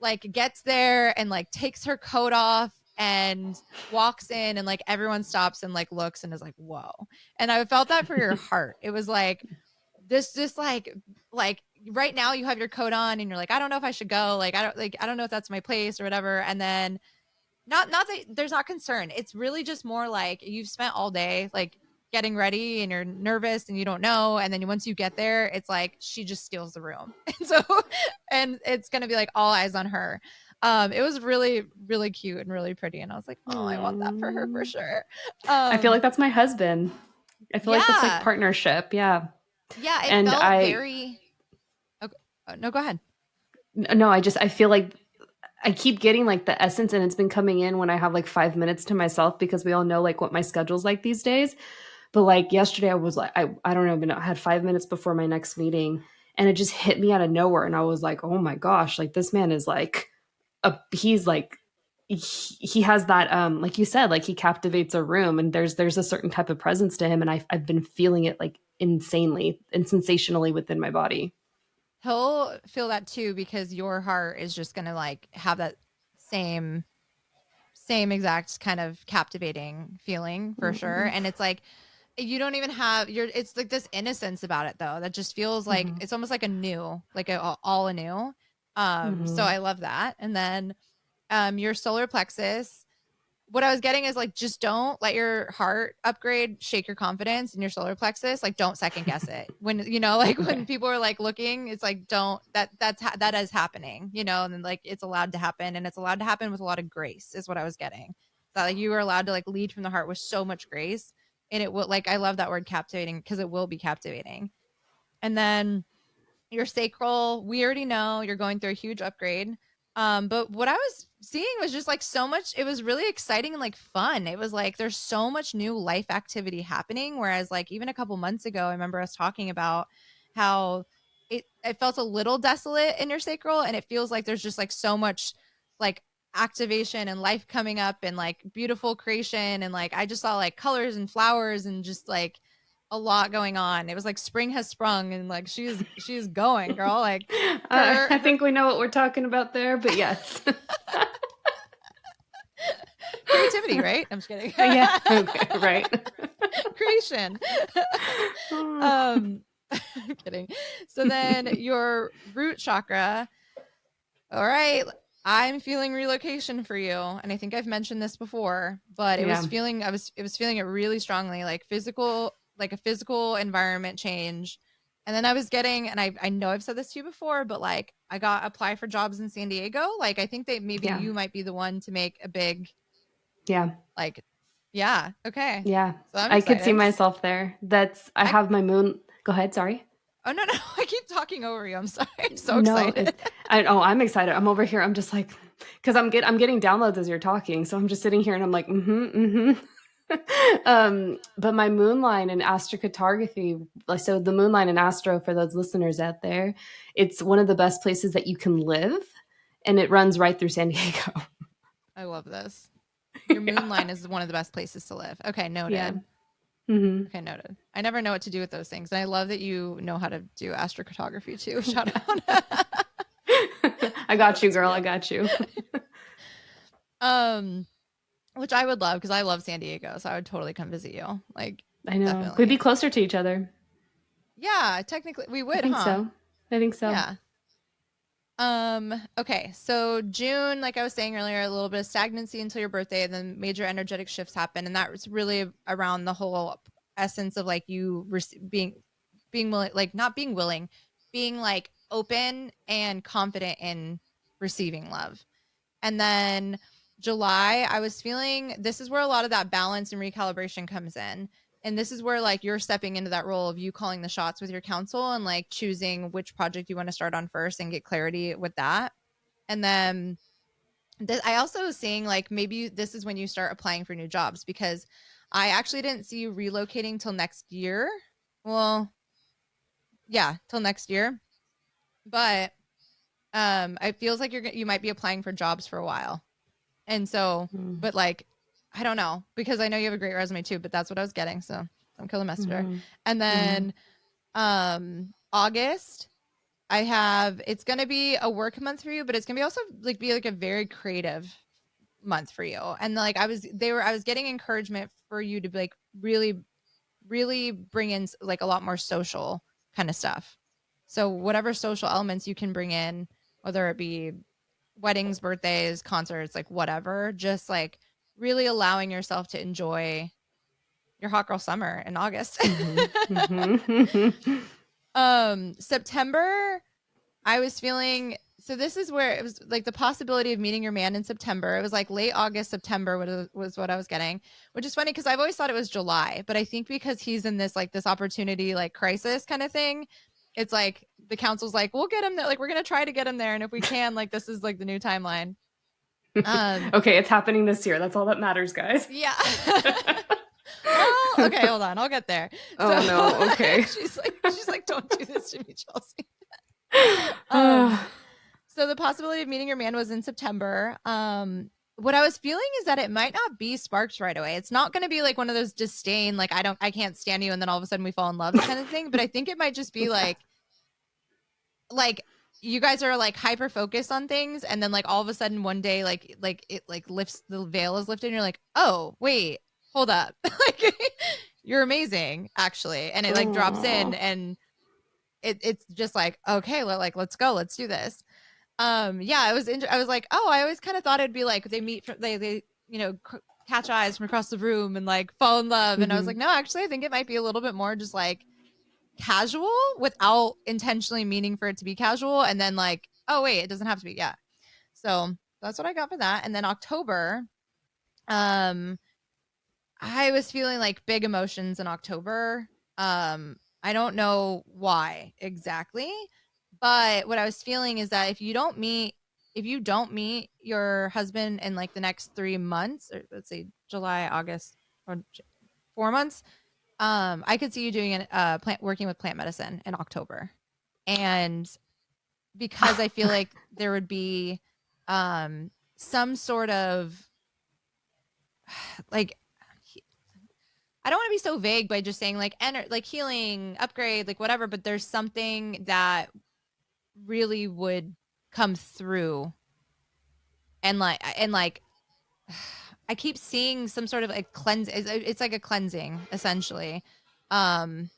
like gets there and like takes her coat off and walks in, and like everyone stops and like looks and is like, whoa. And I felt that for your heart. It was like this just like right now you have your coat on and you're like, I don't know if I should go, I don't know if that's my place or whatever. And then not that there's not concern, it's really just more like you've spent all day like getting ready and you're nervous and you don't know, and then once you get there it's like she just steals the room. And so and it's going to be like all eyes on her. It was really, really cute and really pretty. And I was like, oh, I want that for her for Aw. sure. I feel like Um, that's my husband. I feel like that's like yeah. partnership. Yeah. Yeah. It And felt very, okay. No, go ahead. no, I feel like I keep getting like the essence and it's been coming in when I have like 5 minutes to myself because we all know like what my schedule's like these days. But like yesterday I was like, I don't even know, I had 5 minutes before my next meeting and it just hit me out of nowhere. And I was like, oh my gosh, like this man is like, he's like, he has that, like you said, like he captivates a room and there's a certain type of presence to him. And I've been feeling it like insanely and sensationally within my body. He'll feel that too because your heart is just going to like have that same exact kind of captivating feeling for sure. Mm-hmm. And it's like you don't even have your it's like this innocence about it though that just feels like Mm-hmm. it's almost like a new, like a, all anew. So Mm-hmm. I love that. And then your solar plexus, what I was getting is like just don't let your heart upgrade shake your confidence in your solar plexus. Like don't second guess it. When like when Okay. people are like looking, it's like don't that is happening, and then like it's allowed to happen and it's allowed to happen with a lot of grace is what I was getting. That like you are allowed to like lead from the heart with so much grace. And it will like I love that word captivating because it will be captivating. And then your sacral, we already know you're going through a huge upgrade. But what I was seeing was just like so much, it was really exciting and like fun. It was like there's so much new life activity happening. Whereas like even a couple months ago, I remember us talking about how it felt a little desolate in your sacral, and it feels like there's just like so much like activation and life coming up and like beautiful creation. And like I just saw like colors and flowers and just like a lot going on. It was like spring has sprung and like she's going, girl. Like I her think we know what we're talking about there, but yes. creativity, right? I'm just kidding. Yeah. Okay. Right. Creation. I'm kidding. So then your root chakra, all right, I'm feeling relocation for you. And I think I've mentioned this before, but Yeah. it was feeling it really strongly, like physical, like a physical environment change. And then I was getting, and I know I've said this to you before, but like I got apply for jobs in San Diego. Like I think that maybe Yeah. you might be the one to make a big, Yeah. like, yeah, okay. Yeah. So I'm I could see excited. myself there. I I have my moon. Go ahead. Sorry. Oh no, no, I keep talking over you. I'm sorry. I'm so No, excited. I'm excited. I'm over here. I'm just like, because I'm getting downloads as you're talking. So I'm just sitting here and I'm like, but my moon line in astrocartography, like, so the moon line in astro, for those listeners out there, it's one of the best places that you can live. And it runs right through San Diego. I love this. Your moon Yeah. line is one of the best places to live. Okay, Yeah. noted. Hmm. Okay, noted. I never know what to do with those things. And I love that you know how to do astrocartography too. Shout out. I got you, That's girl. I real. got you. Um, which I would love because I love San Diego, so I would totally come visit you. Like, I know. We'd be definitely. closer to each other. Yeah, technically we I would, think huh? so. I think so. Yeah. Okay, so June, like I was saying earlier, a little bit of stagnancy until your birthday, and then major energetic shifts happen, and that was really around the whole essence of like you being willing, like not being willing, being like open and confident in receiving love. And then July, I was feeling this is where a lot of that balance and recalibration comes in. And this is where like you're stepping into that role of you calling the shots with your counsel and like choosing which project you want to start on first and get clarity with that. And then I also was seeing like maybe this is when you start applying for new jobs because I actually didn't see you relocating till next year. Well, yeah, till next year. But it feels like you might be applying for jobs for a while. And so, Mm-hmm. but like, I don't know because I know you have a great resume too, but that's what I was getting. So don't kill the messenger. And Mm-hmm. then August, it's gonna be a work month for you, but it's gonna be also like be like a very creative month for you. And like I was getting encouragement for you to like really, really bring in like a lot more social kind of stuff. So whatever social elements you can bring in, whether it be weddings, birthdays, concerts, like whatever, just like really allowing yourself to enjoy your hot girl summer in August. Mm-hmm. September, I was feeling So this is where it was like the possibility of meeting your man in September. It was like late August, September was what I was getting, which is funny because I've always thought it was July, but I think because he's in this like this opportunity like crisis kind of thing, it's like the council's like, we'll get him there. Like we're gonna try to get him there, and if we can, like this is like the new timeline. Okay, it's happening this year. That's all that matters, guys. Yeah. Well, okay, hold on, I'll get there. Oh So, no, okay. she's like, don't do this to me, Chelsea. So the possibility of meeting your man was in September. What I was feeling is that it might not be sparks right away. It's not going to be like one of those disdain, like I can't stand you, and then all of a sudden we fall in love kind of thing. But I think it might just be like you guys are like hyper focused on things, and then like all of a sudden one day, like it like lifts, the veil is lifted, and you're like, oh wait, hold up, like you're amazing actually, and it like drops in, and it's just like, okay, like let's go, let's do this. Yeah, I was like, oh, I always kind of thought it'd be like they meet, they catch eyes from across the room and like fall in love, and I was like, no, actually I think it might be a little bit more just like casual without intentionally meaning for it to be casual, and then like, oh wait, it doesn't have to be. Yeah, so that's what I got for that. And then October, I was feeling like big emotions in October. I don't know why exactly, but what I was feeling is that if you don't meet your husband in like the next 3 months, or let's say July, August, or 4 months, I could see you doing working with plant medicine in October. And because I feel like there would be some sort of like, I don't want to be so vague by just saying like like healing, upgrade, like whatever, but there's something that really would come through, and like I keep seeing some sort of like cleanse. It's like a cleansing essentially. But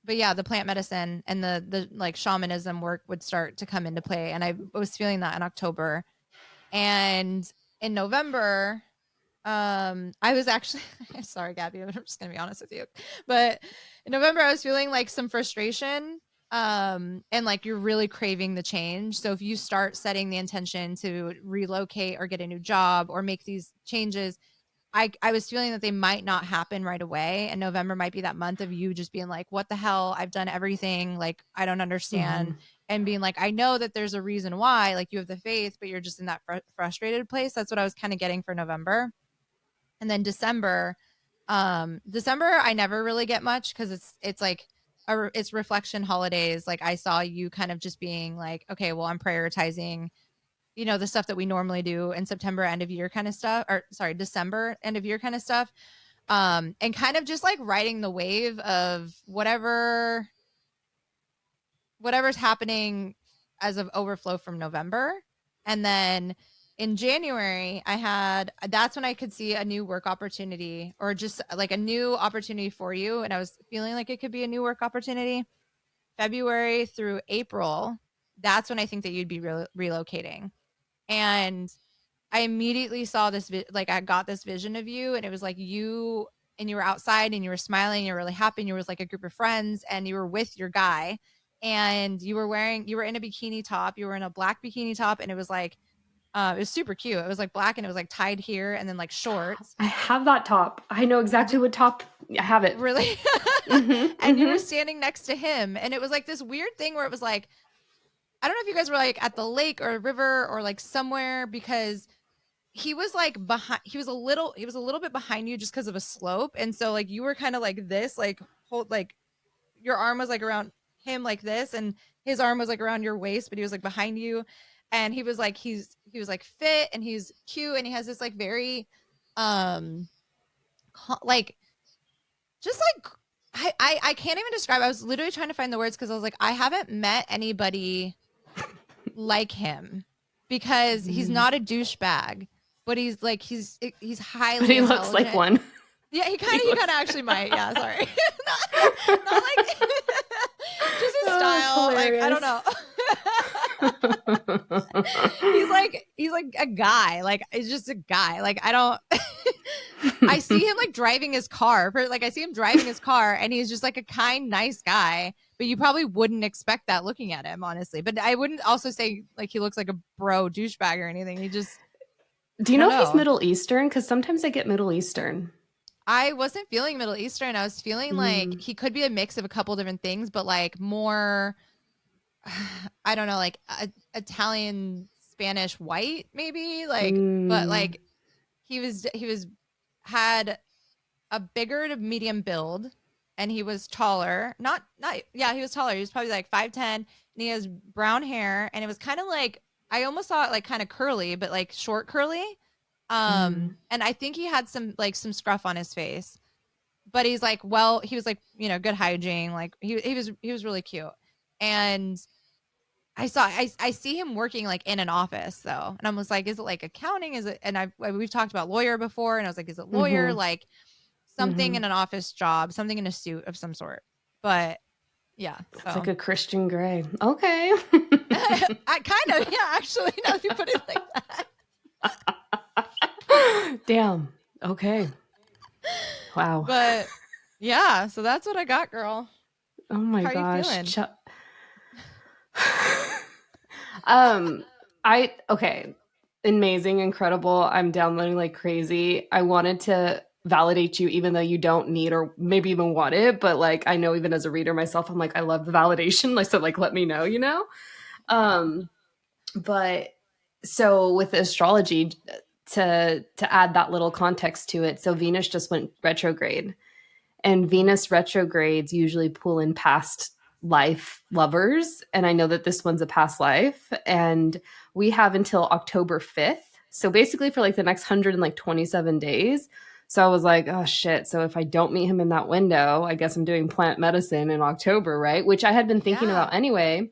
yeah, the plant medicine and the like shamanism work would start to come into play, and I was feeling that in October. And in November, I was actually sorry, Gabby, I'm just gonna be honest with you, but in November I was feeling like some frustration, and like you're really craving the change. So if you start setting the intention to relocate or get a new job or make these changes, I was feeling that they might not happen right away, and November might be that month of you just being like, what the hell, I've done everything, like I don't understand. And being like, I know that there's a reason why, like you have the faith, but you're just in that frustrated place. That's what I was kind of getting for November. And then December I never really get much because it's like it's reflection holidays. Like I saw you kind of just being like, okay, well, I'm prioritizing, the stuff that we normally do in September end of year kind of stuff, or sorry, December end of year kind of stuff. And kind of just like riding the wave of whatever's happening as of overflow from November. And then in January, that's when I could see a new work opportunity, or just like a new opportunity for you. And I was feeling like it could be a new work opportunity. February through April, that's when I think that you'd be relocating. And I immediately saw this, like I got this vision of you, and it was like you were outside and you were smiling, you were really happy, and you were with like a group of friends, and you were with your guy, and you were in a bikini top, you were in a black bikini top, and it was like, it was super cute. It was like black, and it was like tied here, and then like shorts. I have that top. I know exactly what top. I have it. Really? And you were standing next to him, and it was like this weird thing where it was like, I don't know if you guys were like at the lake or a river or like somewhere, because he was like behind, he was a little bit behind you just because of a slope. And so like you were kind of like this, like hold, like your arm was like around him like this, and his arm was like around your waist, but he was like behind you. And he was like, he was like fit, and he's cute, and he has this like very like just like I can't even describe. I was literally trying to find the words because I was like, I haven't met anybody like him, because he's not a douchebag, but he's like he's highly But he looks like one. Yeah, he kind of actually might. Yeah, sorry. not like just his style. Like I don't know. he's like a guy. Like he's just a guy. Like I don't. I see him like driving his car. And he's just like a kind, nice guy. but you probably wouldn't expect that looking at him, honestly. But I wouldn't also say like he looks like a bro douchebag or anything. He just, Do I you don't know if he's know. Middle Eastern? Because sometimes I get Middle Eastern. I wasn't feeling Middle Eastern. I was feeling like Mm, he could be a mix of a couple different things, but like more, I don't know, like Italian, Spanish, white, maybe. Like, but mm, like he was had a bigger to medium build, and he was taller. Not yeah, he was taller. He was probably like 5'10", and he has brown hair, and it was kind of like I almost saw it like kind of curly, but like short curly. mm. And I think he had some scruff on his face, but he's like, well, he was like, good hygiene. Like he was really cute. And I see him working like in an office though. And I was like, is it like accounting? Is it, and we've talked about lawyer before, and I was like, is it lawyer? Mhm, Like something in mhm. an office job, something in a suit of some sort. But yeah, It's like so a Christian Grey. Okay. I kind of, yeah, actually, now that you put it like that. Damn. Okay. Wow. But yeah, so that's what I got, girl. Oh my How are you gosh. feeling? Um, I okay. Amazing, incredible. I'm downloading like crazy. I wanted to validate you even though you don't need or maybe even want it, but like I know even as a reader myself, I'm like, I love the validation. Like so like let me know, you know? Um, but so with astrology, to add that little context to it, so Venus just went retrograde, and Mhm. Venus retrogrades usually pull in past life lovers, and I know that this one's a past life, and we have until October 5th, so basically for like the next 127 days. So I was like, oh shit, so if I don't meet him in that window, I guess I'm doing plant medicine in October, right? Which I had been thinking Yeah. about anyway,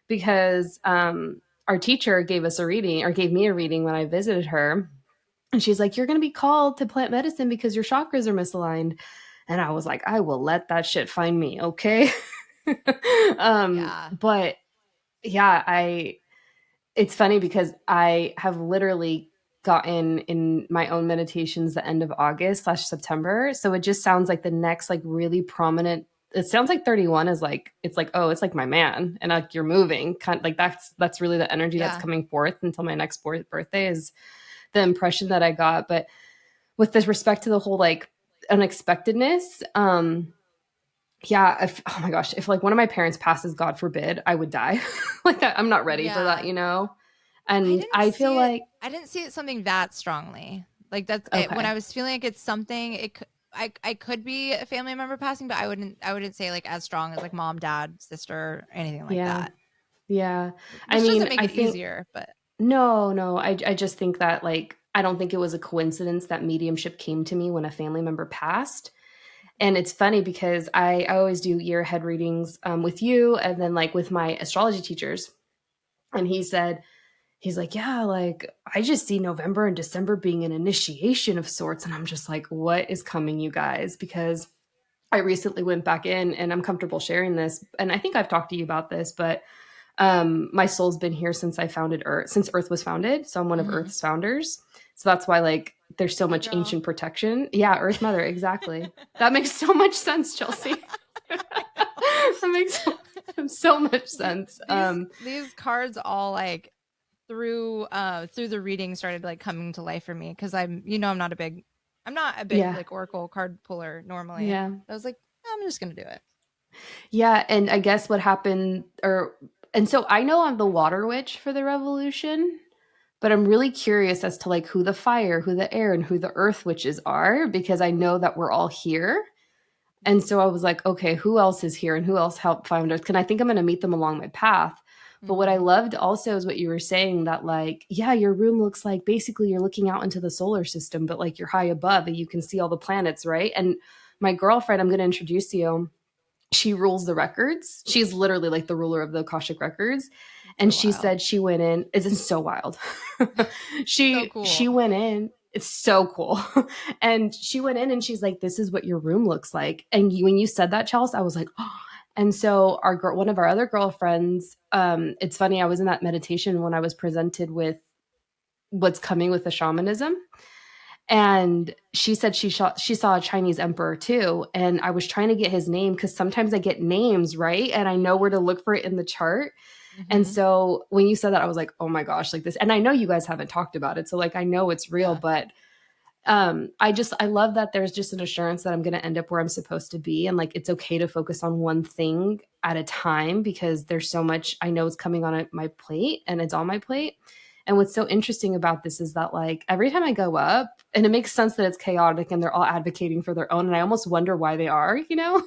because our teacher gave us a reading, or gave me a reading when I visited her. And she's like, you're going to be called to plant medicine because your chakras are misaligned. And I was like, I will let that shit find me. Okay. Yeah. But yeah, it's funny because I have literally gotten in my own meditations the end of August slash September. So it just sounds like the next like really prominent. It sounds like 31 is like it's like, oh, it's like my man, and like you're moving, kind of like that's really the energy that's Yeah. coming forth until my next birthday is the impression that I got. But with this respect to the whole like unexpectedness, yeah, oh my gosh, if like one of my parents passes, God forbid, I would die. Like I'm not ready for that, Yeah. you know? I And didn't I feel see it. like, I didn't see it something that strongly. Like that's it. When okay, I was feeling like it's something, I could be a family member passing, but I wouldn't say like as strong as like mom, dad, sister, anything like yeah, that. yeah. I Which doesn't mean, make I it think, easier, but no, I just think that like, I don't think it was a coincidence that mediumship came to me when a family member passed. And it's funny because I always do year ahead readings with you and then like with my astrology teachers. And he's like, yeah, like I just see November and December being an initiation of sorts. And I'm just like, what is coming, you guys? Because I recently went back in, and I'm comfortable sharing this. And I think I've talked to you about this, but my soul's been here since I founded Earth, since Earth was founded. So I'm one of Mhm. Earth's founders. So that's why like there's so Hey much girl. ancient protection. Yeah, Earth Mother, exactly. That makes so much sense, Chelsea. That makes so much these sense. these these cards all like through the reading started like coming to life for me because I'm not a big Yeah, like oracle card puller normally. yeah. I was like, I'm just gonna do it. Yeah, and I guess what happened, and so I know I'm the water witch for the revolution, but I'm really curious as to like who the fire, who the air, and who the earth witches are, because I know that we're all here. And so I was like, okay, who else is here and who else helped find us? Can I think I'm going to meet them along my path? But what I Mm-hmm. loved also is what you were saying, that like, yeah, your room looks like basically you're looking out into the solar system, but like you're high above and you can see all the planets, right? And my girlfriend, I'm going to introduce you, she rules the records. She's literally like the ruler of the Akashic records. And So she wild. said she went in, it's so wild. So she cool. went in, it's so cool. And she went in and she's like, this is what your room looks like. And when you said that, Chelsea, I was like, oh. And so our girl, one of our other girlfriends, it's funny, I was in that meditation when I was presented with what's coming with the shamanism. And she said she saw a Chinese emperor too. And I was trying to get his name because sometimes I get names right and I know where to look for it in the chart. And Mm-hmm. so when you said that, I was like, oh my gosh, like this. And I know you guys haven't talked about it. So like I know it's real, Yeah. but I love that there's just an assurance that I'm going to end up where I'm supposed to be, and like it's okay to focus on one thing at a time because there's so much I know is coming on my plate, and it's on my plate. And what's so interesting about this is that like every time I go up, and it makes sense that it's chaotic and they're all advocating for their own, and I almost wonder why they are, Yeah.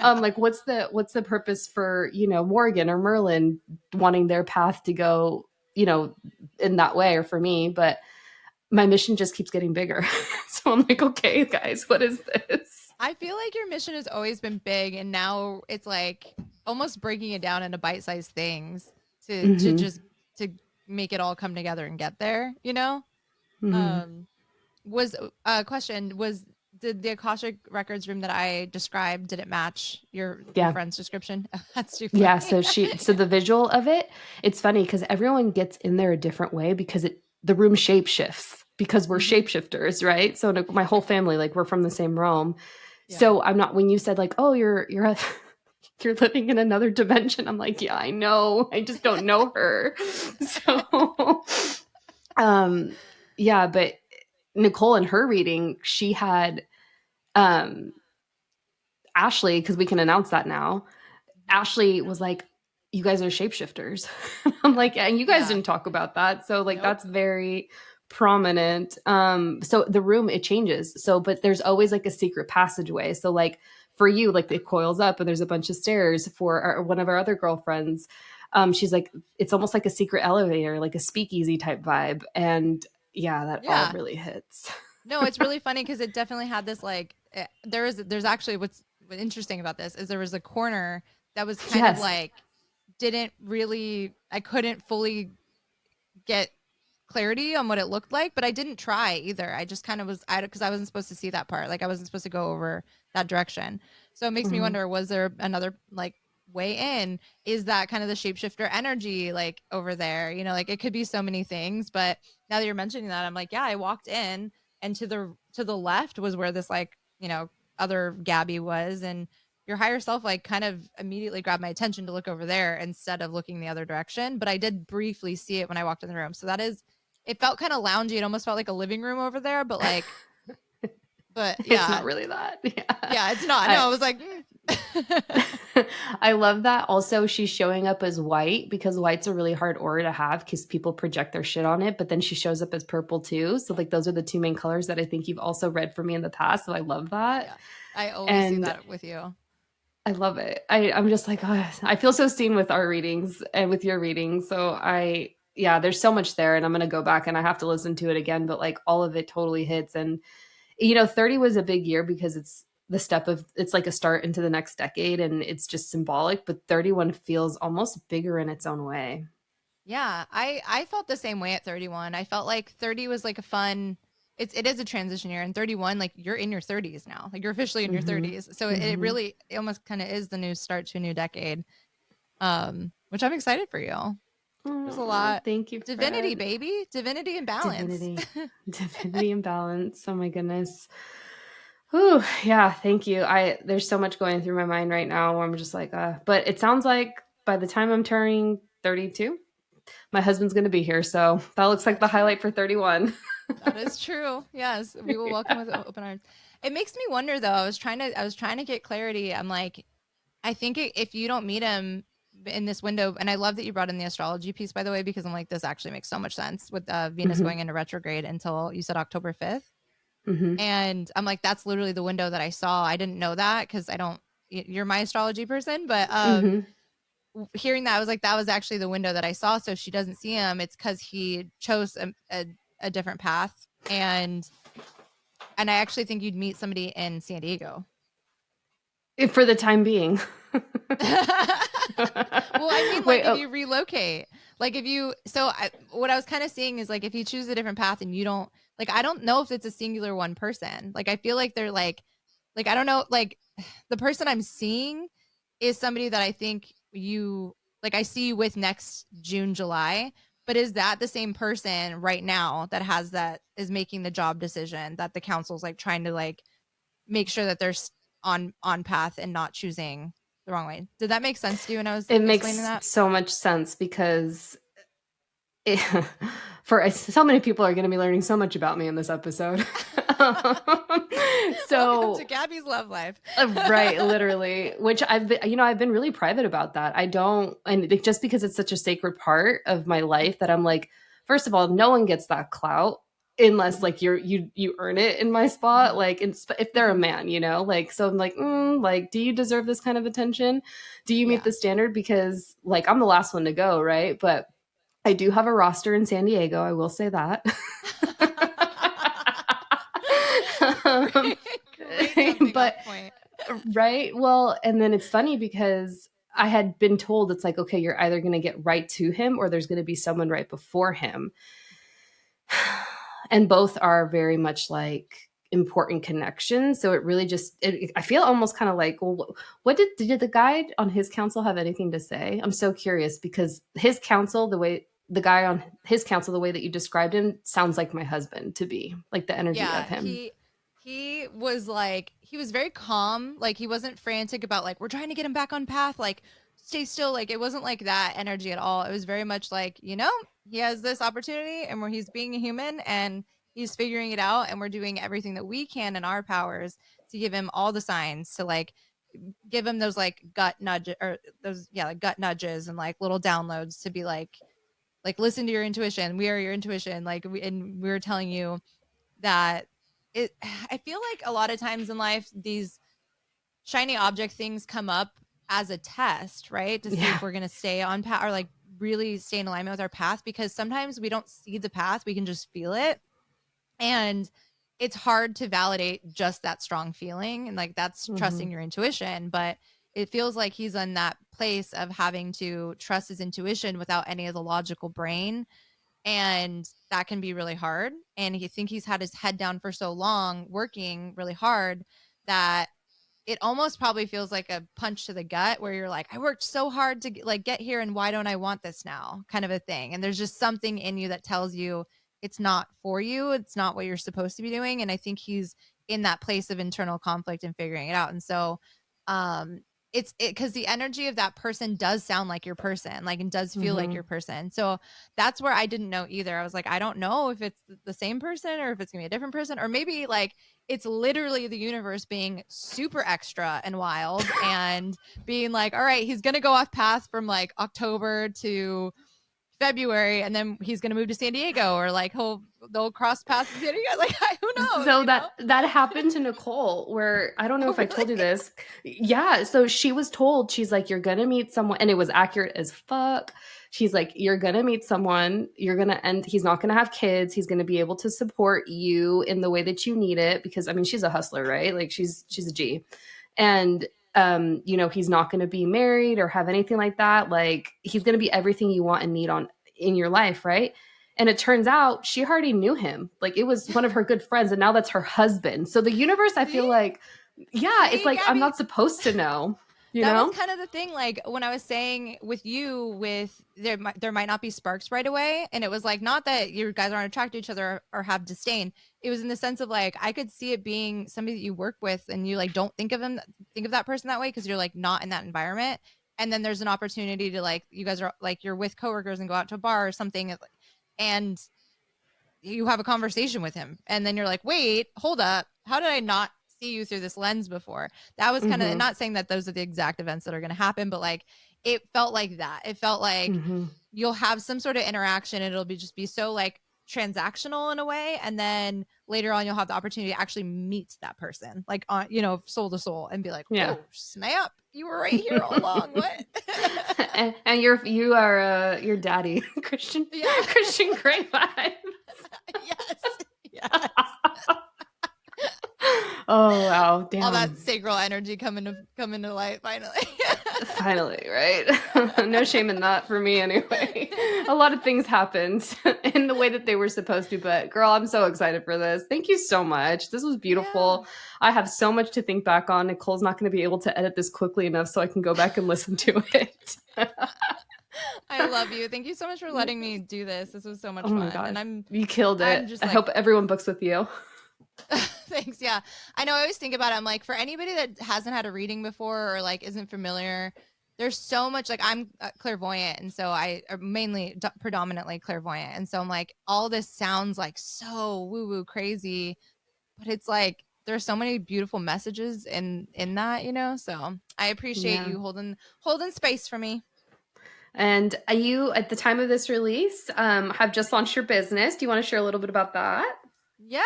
like what's the purpose for, Morgan or Merlin wanting their path to go, in that way, or for me, but my mission just keeps getting bigger. So I'm like, okay, guys, what is this? I feel like your mission has always been big, and now it's like almost breaking it down into bite-sized things to Mm-hmm. just to make it all come together and get there, you know? Mm-hmm. Um was a question was did the Akashic Records room that I described, did it match your Yeah. friend's description? That's too Yeah. funny. So the visual of it, it's funny because everyone gets in there a different way because the room shape shifts because we're Hmm. shapeshifters, right? So my whole family, like we're from the same realm. Yeah. So I'm not, when you said like, oh, you're living in another dimension. I'm like, yeah, I know. I just don't know her. So, um, yeah, but Nichole in her reading, she had um Ashley, because we can announce that now. Mhm. Ashley was like, you guys are shapeshifters. I'm Yeah. like, yeah, and you guys Yeah. didn't talk about that. So like Nope. that's very prominent. So the room, it changes. So, but there's always like a secret passageway. So like for you, like it coils up and there's a bunch of stairs for one of our other girlfriends. She's like, it's almost like a secret elevator, like a speakeasy type vibe. And yeah, that all Yeah. really hits. No, it's really funny because it definitely had this like there's actually what's interesting about this is there was a corner that was kind of Yes. like didn't really I couldn't fully get clarity on what it looked like, but I didn't try either. I just kind of was I because I wasn't supposed to see that part. Like I wasn't supposed to go over that direction. So it makes me Mhm. wonder, was there another like way in? Is that kind of the shapeshifter energy like over there? You know, like it could be so many things, but now that you're mentioning that, I'm like, yeah, I walked in and to the left was where this like, other Gabby was and your higher self like kind of immediately grabbed my attention to look over there instead of looking the other direction, but I did briefly see it when I walked in the room. So that is it felt kind of loungy. It almost felt like a living room over there, but like, but It's not yeah, really that. Yeah. yeah, it's not. No, I I was like, I love that. Also, she's showing up as white because white's a really hard aura to have because people project their shit on it. But then she shows up as purple too. So like those are the two main colors that I think you've also read for me in the past. So I love that. yeah, I always see And that with you. I love it. I'm just like, oh, I feel so seen with our readings and with your readings. So yeah, there's so much there, and I'm gonna go back and I have to listen to it again. But like all of it totally hits, and 30 was a big year because it's like a start into the next decade, and it's just symbolic. But 31 feels almost bigger in its own way. Yeah, I felt the same way at 31. I felt like 30 was like a fun it is a transition year and 31 like you're in your 30s now. Like you're officially in your Mm-hmm. 30s. So it Mm-hmm. really it almost kind of is the new start to a new decade. Which I'm excited for you. There's a Oh, lot. thank you, Divinity, Fred. baby. Divinity and balance. Divinity, divinity and balance. Oh my goodness. Whew, yeah, thank you. There's so much going through my mind right now where I'm just like, but it sounds like by the time I'm turning 32, my husband's going to be here. So that looks like the That's true. highlight for 31. That is true. Yes, we will welcome with Yeah. open arms. It makes me wonder though. I was trying to get clarity. I'm like, I think if you don't meet him in this window, and I love that you brought in the astrology piece by the way, because I'm like, this actually makes so much sense with Venus Hmm. going into retrograde until you said October 5th, Hmm. and I'm like, that's literally the window that I saw. I didn't know that because I don't. You're my astrology person, but Hmm. hearing that, I was like, that was actually the window that I saw. So if she doesn't see him, it's because he chose a different path. And I actually think you'd meet somebody in San Diego. For the time being. Well, I mean, Wait, like if oh. you relocate, like if you, so what I was kind of seeing is like if you choose a different path and you don't, like, I don't know if it's a singular one person. Like, I feel like they're like, I don't know, like the person I'm seeing is somebody that I think you, like, I see you with next June, July, But is that the same person right now that has that is making the job decision that the council's like trying to like make sure that they're on path and not choosing the wrong way? Did that make sense to you when I was It explaining makes that? so much sense because it, for so many people are going to be learning so much about me in this episode. Welcome to So Gabby's love life. right, literally, which I've been really private about that. I don't, and just because it's such a sacred part of my life that I'm like, first of all, no one gets that clout unless like you earn it in my spot. Like, if they're a man, like, so I'm like, like, do you deserve this kind of attention? Do you meet Yeah. the standard? Because like, I'm the last one to go, right? But I do have a roster in San Diego. I will say that. um, Great jumping off but point. right. Well, and then it's funny because I had been told it's like, okay, you're either going to get right to him or there's going to be someone right before him. And both are very much like important connections. So it really I feel almost kind of like, well, what did the guy on his council have anything to say? I'm so curious because his council, the guy on his council, the way that you described him sounds like my husband to be, like the energy of Yeah, him. he was like he was very calm. Like he wasn't frantic about like we're trying to get him back on path. Like stay still. Like it wasn't like that energy at all. It was very much like he has this opportunity and where he's being a human and he's figuring it out and we're doing everything that we can in our powers to give him all the signs to like give him those like gut nudge or those like gut nudges and like little downloads to be like listen to your intuition. We are your intuition. Like we're telling you that it I feel like a lot of times in life these shiny object things come up as a test, right? To see Yeah. if we're going to stay on path or like really stay in alignment with our path because sometimes we don't see the path, we can just feel it. And it's hard to validate just that strong feeling and like that's Hmm. trusting your intuition, but it feels like he's in that place of having to trust his intuition without any of the logical brain, and that can be really hard, and he think he's had his head down for so long working really hard that it almost probably feels like a punch to the gut where you're like I worked so hard to like get here and why don't I want this now kind of a thing, and there's just something in you that tells you it's not for you, it's not what you're supposed to be doing, and I think he's in that place of internal conflict and figuring it out. And so um it's because the energy of that person does sound like your person, like, and does feel like Hmm. your person. So that's where I didn't know either. I was like, I don't know if it's the same person or if it's gonna be a different person, or maybe like it's literally the universe being super extra and wild and being like, all right, he's gonna go off path from like October to February, and then he's gonna move to San Diego, or like they'll cross paths in San Diego. Like who knows, So that happened to Nichole, where I don't know Oh, if I really? told you this. Yeah, so she was told, she's like, you're gonna meet someone, and it was accurate as fuck. She's like, you're gonna meet someone, you're gonna end, he's not gonna have kids, he's gonna be able to support you in the way that you need it, because I mean she's a hustler, right? Like she's a G. And he's not gonna be married or have anything like that. Like he's gonna be everything you want and need on in your life, right? And it turns out she already knew him. Like it was one of her good friends, and now that's her husband. So the universe, I See, feel like, yeah, it's like I'm Gabby, not supposed to know, you that was know? kind of the thing. Like when I was saying with you, with there might not be sparks right away, and it was like not that you guys aren't attracted to each other or have disdain. It was in the sense of like I could see it being somebody that you work with, and you like don't think of that person that way because you're like not in that environment. And then there's an opportunity to like you guys are like you're with coworkers and go out to a bar or something, and you have a conversation with him, and then you're like, wait, hold up, how did I not see you through this lens before? That was kind of, Hmm. not saying that those are the exact events that are going to happen, but like it felt like that. It felt like Hmm. you'll have some sort of interaction and it'll be so like transactional in a way, and then later on you'll have the opportunity to actually meet that person like on soul to soul and be like, Yeah. oh snap, you were right here all along. What? And you are your daddy, Christian Yeah. Christian Grey vibes. Yes. Yes. Oh wow, All that damn. sacral energy coming to light finally. Finally, right? No shame in that for me anyway. A lot of things happened in the way that they were supposed to, but girl, I'm so excited for this. Thank you so much. This was Yeah. beautiful. I have so much to think back on. Nicole's not going to be able to edit this quickly enough so I can go back and listen to it. I love you. Thank you so much for letting me do this. This was so Oh much my fun. gosh, And I'm you killed I'm it. just I like hope everyone books with you. thanks. Yeah. I know I always think about it. I'm like, for anybody that hasn't had a reading before or like isn't familiar, there's so much like I'm clairvoyant. And so I are mainly predominantly clairvoyant. And so I'm like, all this sounds like so woo woo crazy, but it's like, there's so many beautiful messages in that, you know? So I appreciate Yeah. you holding space for me. And you, at the time of this release, have just launched your business. Do you want to share a little bit about that? Yes.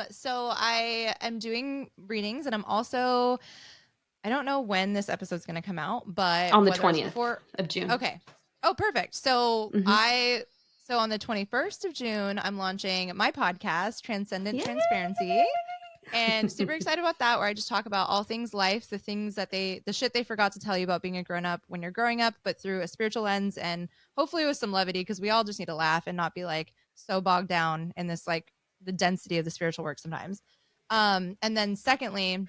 So I am doing readings and I'm also I don't know when this episode's going to come out, but On the whether it's 20th before of June. okay. Oh, perfect. So Hmm. so on the 21st of June, I'm launching my podcast, Transcendent Yay! Transparency. And super excited about that, where I just talk about all things life, the things that the shit they forgot to tell you about being a grown up when you're growing up, but through a spiritual lens and hopefully with some levity, because we all just need to laugh and not be like so bogged down in this like the density of the spiritual work sometimes. And then secondly,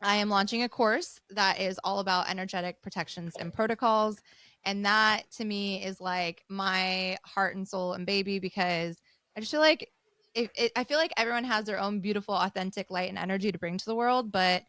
I am launching a course that is all about energetic protections and protocols. And that to me is like my heart and soul and baby, because I just feel like I feel like everyone has their own beautiful, authentic light and energy to bring to the world. But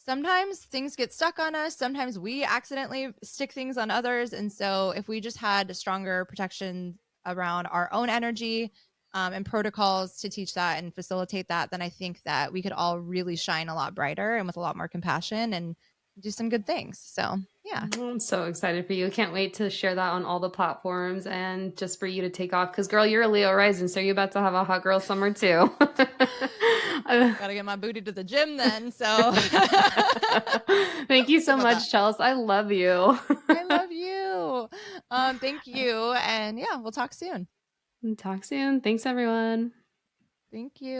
sometimes things get stuck on us. Sometimes we accidentally stick things on others. And so if we just had a stronger protection around our own energy and protocols to teach that and facilitate that, then I think that we could all really shine a lot brighter and with a lot more compassion and do some good things. So yeah. I'm so excited for you. Can't wait to share that on all the platforms and just for you to take off. Because, girl, you're a Leo rising, so you're about to have a hot girl summer too. Gotta get my booty to the gym then. So Thank you we'll see so about that. much, Chelsea. I love you. I love you. Thank you. And yeah, we'll talk soon. Talk soon. Thanks, everyone. Thank you.